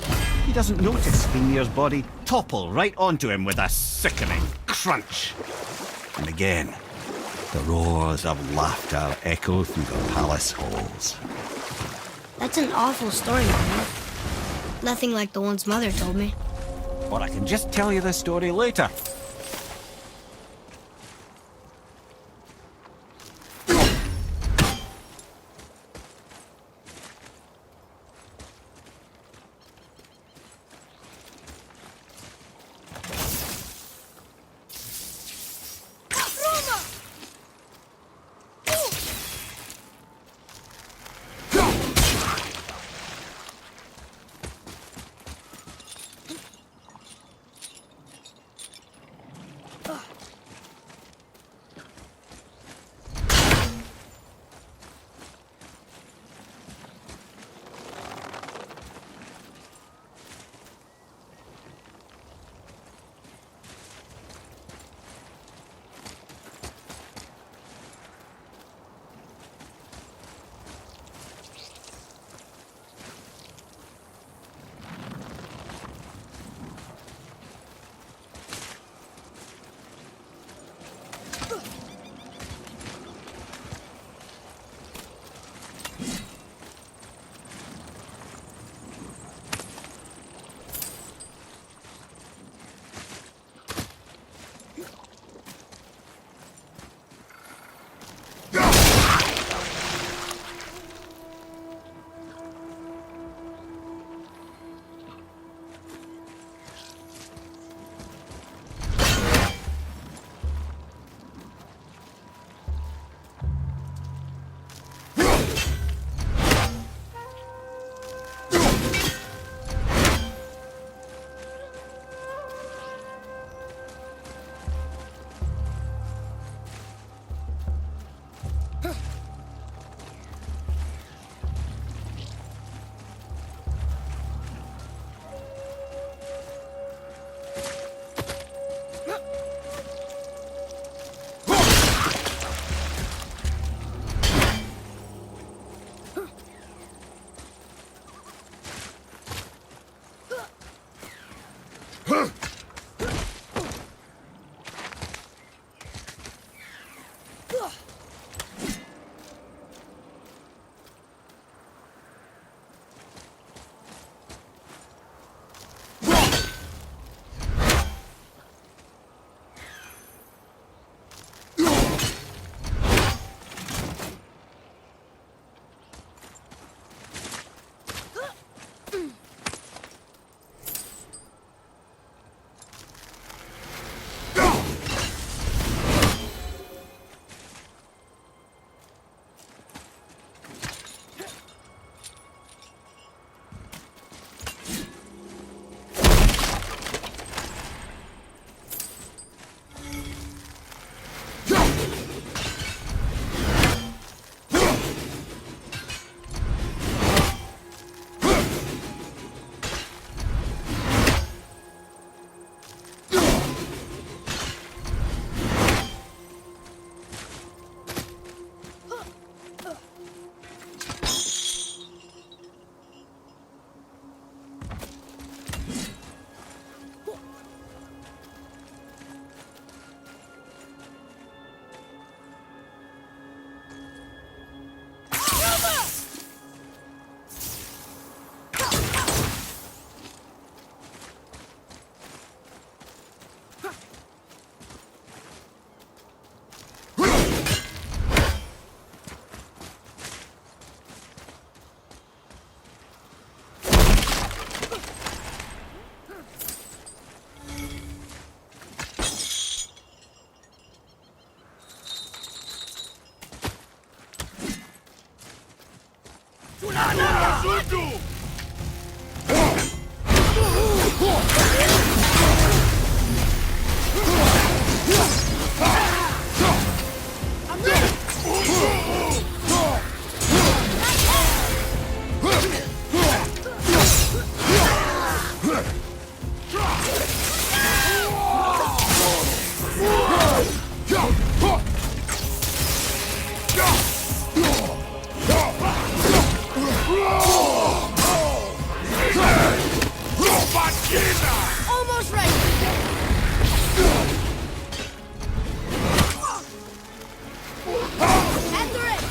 [SPEAKER 1] he doesn't notice Hrungnir's body topple right onto him with a sickening crunch. And again, the roars of laughter echo through the palace halls.
[SPEAKER 2] That's an awful story, Mom. Nothing like the ones Mother told me.
[SPEAKER 1] Or I can just tell you the story later.
[SPEAKER 2] Almost ready. Enter it.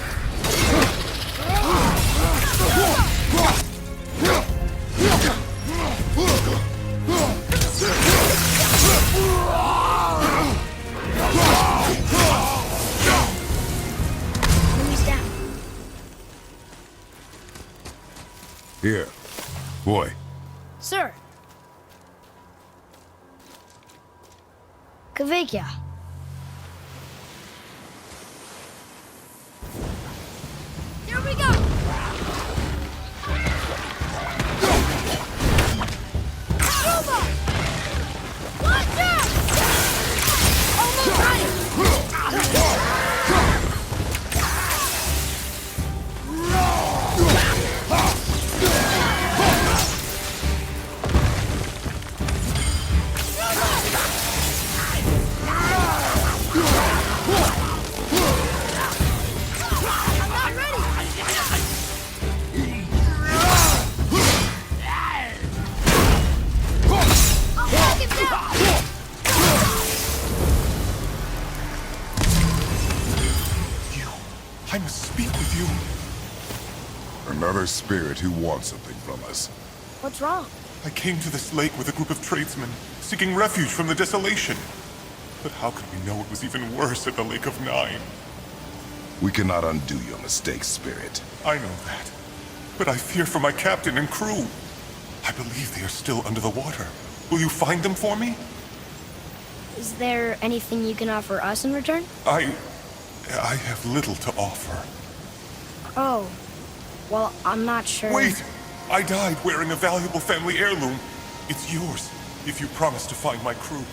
[SPEAKER 2] Enemy's down.
[SPEAKER 3] Here. Boy.
[SPEAKER 2] Sir. Kavekya. Here we go! Cuba! Watch out! Almost ready! I'm not ready! I'll knock him down!
[SPEAKER 5] You. I must speak with you.
[SPEAKER 3] Another spirit who wants something from us.
[SPEAKER 2] What's wrong?
[SPEAKER 5] I came to this lake with a group of tradesmen, seeking refuge from the desolation. But how could we know it was even worse at the Lake of Nine?
[SPEAKER 3] We cannot undo your mistakes, spirit.
[SPEAKER 5] I know that. But I fear for my captain and crew. I believe they are still under the water. Will you find them for me?
[SPEAKER 2] Is there anything you can offer us in return?
[SPEAKER 5] I have little to offer.
[SPEAKER 2] Oh. Well, I'm not sure.
[SPEAKER 5] Wait! I died wearing a valuable family heirloom. It's yours, if you promise to find my crew.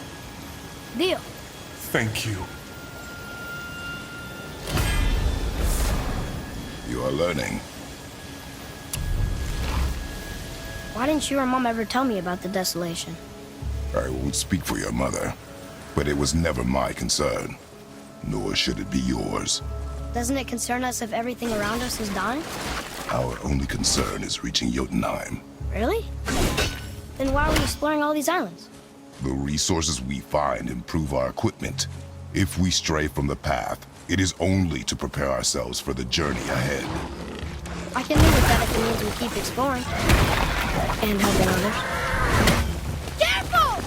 [SPEAKER 2] Deal.
[SPEAKER 5] Thank you.
[SPEAKER 3] You are learning.
[SPEAKER 2] Why didn't you or Mom ever tell me about the desolation?
[SPEAKER 3] I won't speak for your mother, but it was never my concern. Nor should it be yours.
[SPEAKER 2] Doesn't it concern us if everything around us is dying?
[SPEAKER 3] Our only concern is reaching Jotunheim.
[SPEAKER 2] Really? Then why are we exploring all these islands?
[SPEAKER 3] The resources we find improve our equipment. If we stray from the path, it is only to prepare ourselves for the journey ahead.
[SPEAKER 2] I can live with that if it means we keep exploring. And helping others. Careful!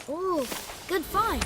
[SPEAKER 2] Ooh, good find.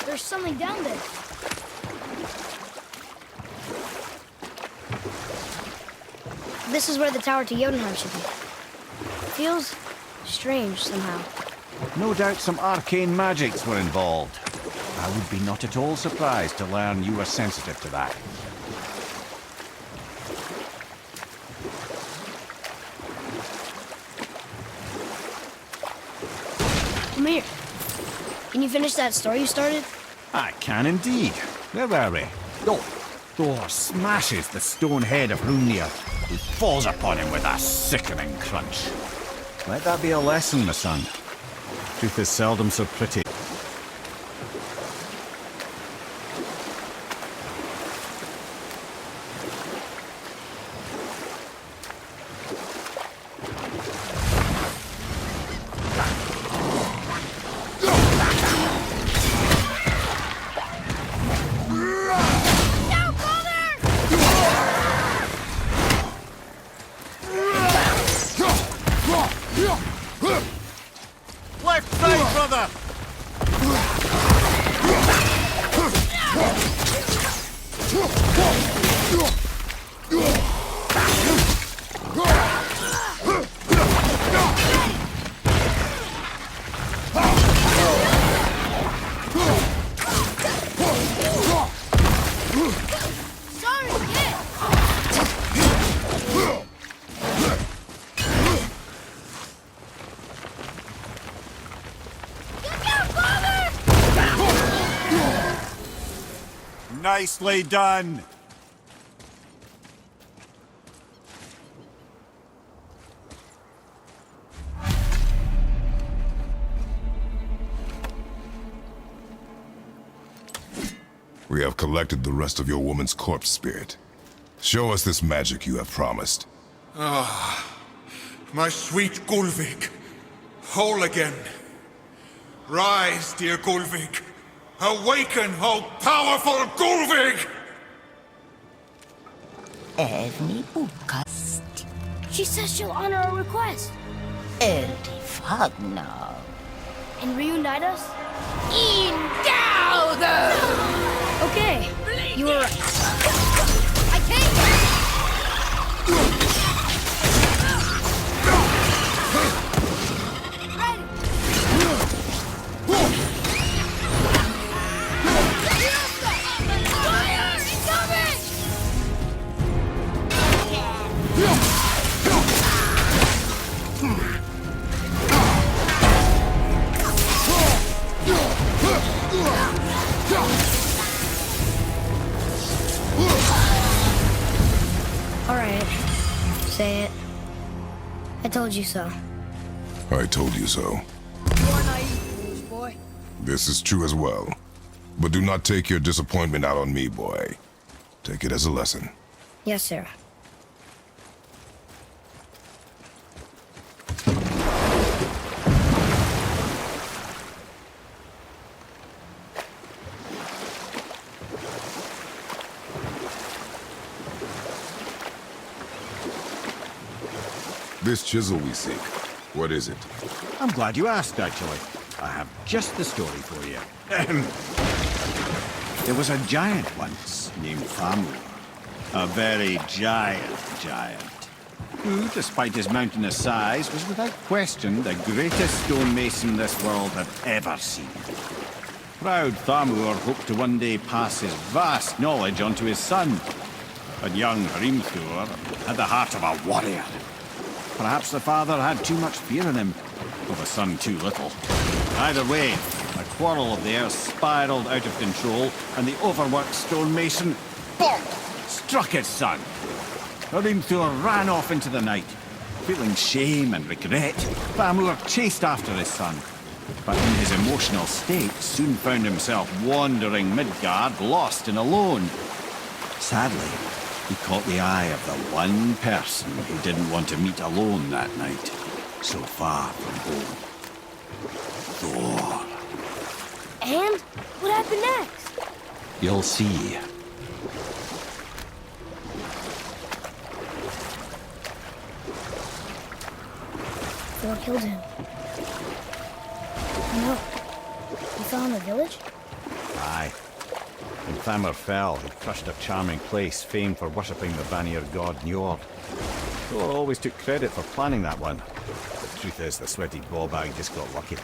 [SPEAKER 2] There's something down there. This is where the tower to Jotunheim should be. Feels strange somehow.
[SPEAKER 1] No doubt some arcane magics were involved. I would be not at all surprised to learn you were sensitive to that.
[SPEAKER 2] Come here. Can you finish that story you started?
[SPEAKER 1] I can indeed. Where were we? Oh, Thor smashes the stone head of Hrungnir, who falls upon him with a sickening crunch. Let that be a lesson, my son. Truth is seldom so pretty. Left side, brother! Nicely done!
[SPEAKER 3] We have collected the rest of your woman's corpse spirit. Show us this magic you have promised.
[SPEAKER 5] My sweet Gulvik, whole again. Rise, dear Gulvik. Awaken, O powerful Gulvik!
[SPEAKER 6] Evni bukast.
[SPEAKER 2] She says she'll honor our request
[SPEAKER 6] Eldi fagnar.
[SPEAKER 2] and reunite us?
[SPEAKER 6] Indauder!
[SPEAKER 2] Okay, you were right. I can't! All right, say it. I told you so.
[SPEAKER 3] I told you so.
[SPEAKER 2] You're naive, boy.
[SPEAKER 3] This is true as well. But do not take your disappointment out on me, boy. Take it as a lesson.
[SPEAKER 2] Yes, sir.
[SPEAKER 3] This chisel we seek, what is it?
[SPEAKER 1] I'm glad you asked, actually. I have just the story for you. There was a giant once named Thamur. A very giant, who, despite his mountainous size, was without question the greatest stonemason this world had ever seen. Proud Thamur hoped to one day pass his vast knowledge on to his son. But young Hrimthur had the heart of a warrior. Perhaps the father had too much fear in him, or the son too little. Either way, a quarrel of theirs spiraled out of control, and the overworked stonemason, bonk, struck his son. Hrimthur ran off into the night. Feeling shame and regret, Thamur chased after his son. But in his emotional state, soon found himself wandering Midgard, lost and alone. Sadly, he caught the eye of the one person who didn't want to meet alone that night, so far from home. Thor.
[SPEAKER 2] And what happened next?
[SPEAKER 1] You'll see.
[SPEAKER 2] Thor killed him. No. He fell in the village?
[SPEAKER 1] Aye. When Thamur fell, he crushed a charming place famed for worshipping the Vanir god Njord. Thor always took credit for planning that one. The truth is, the sweaty ballbag just got lucky.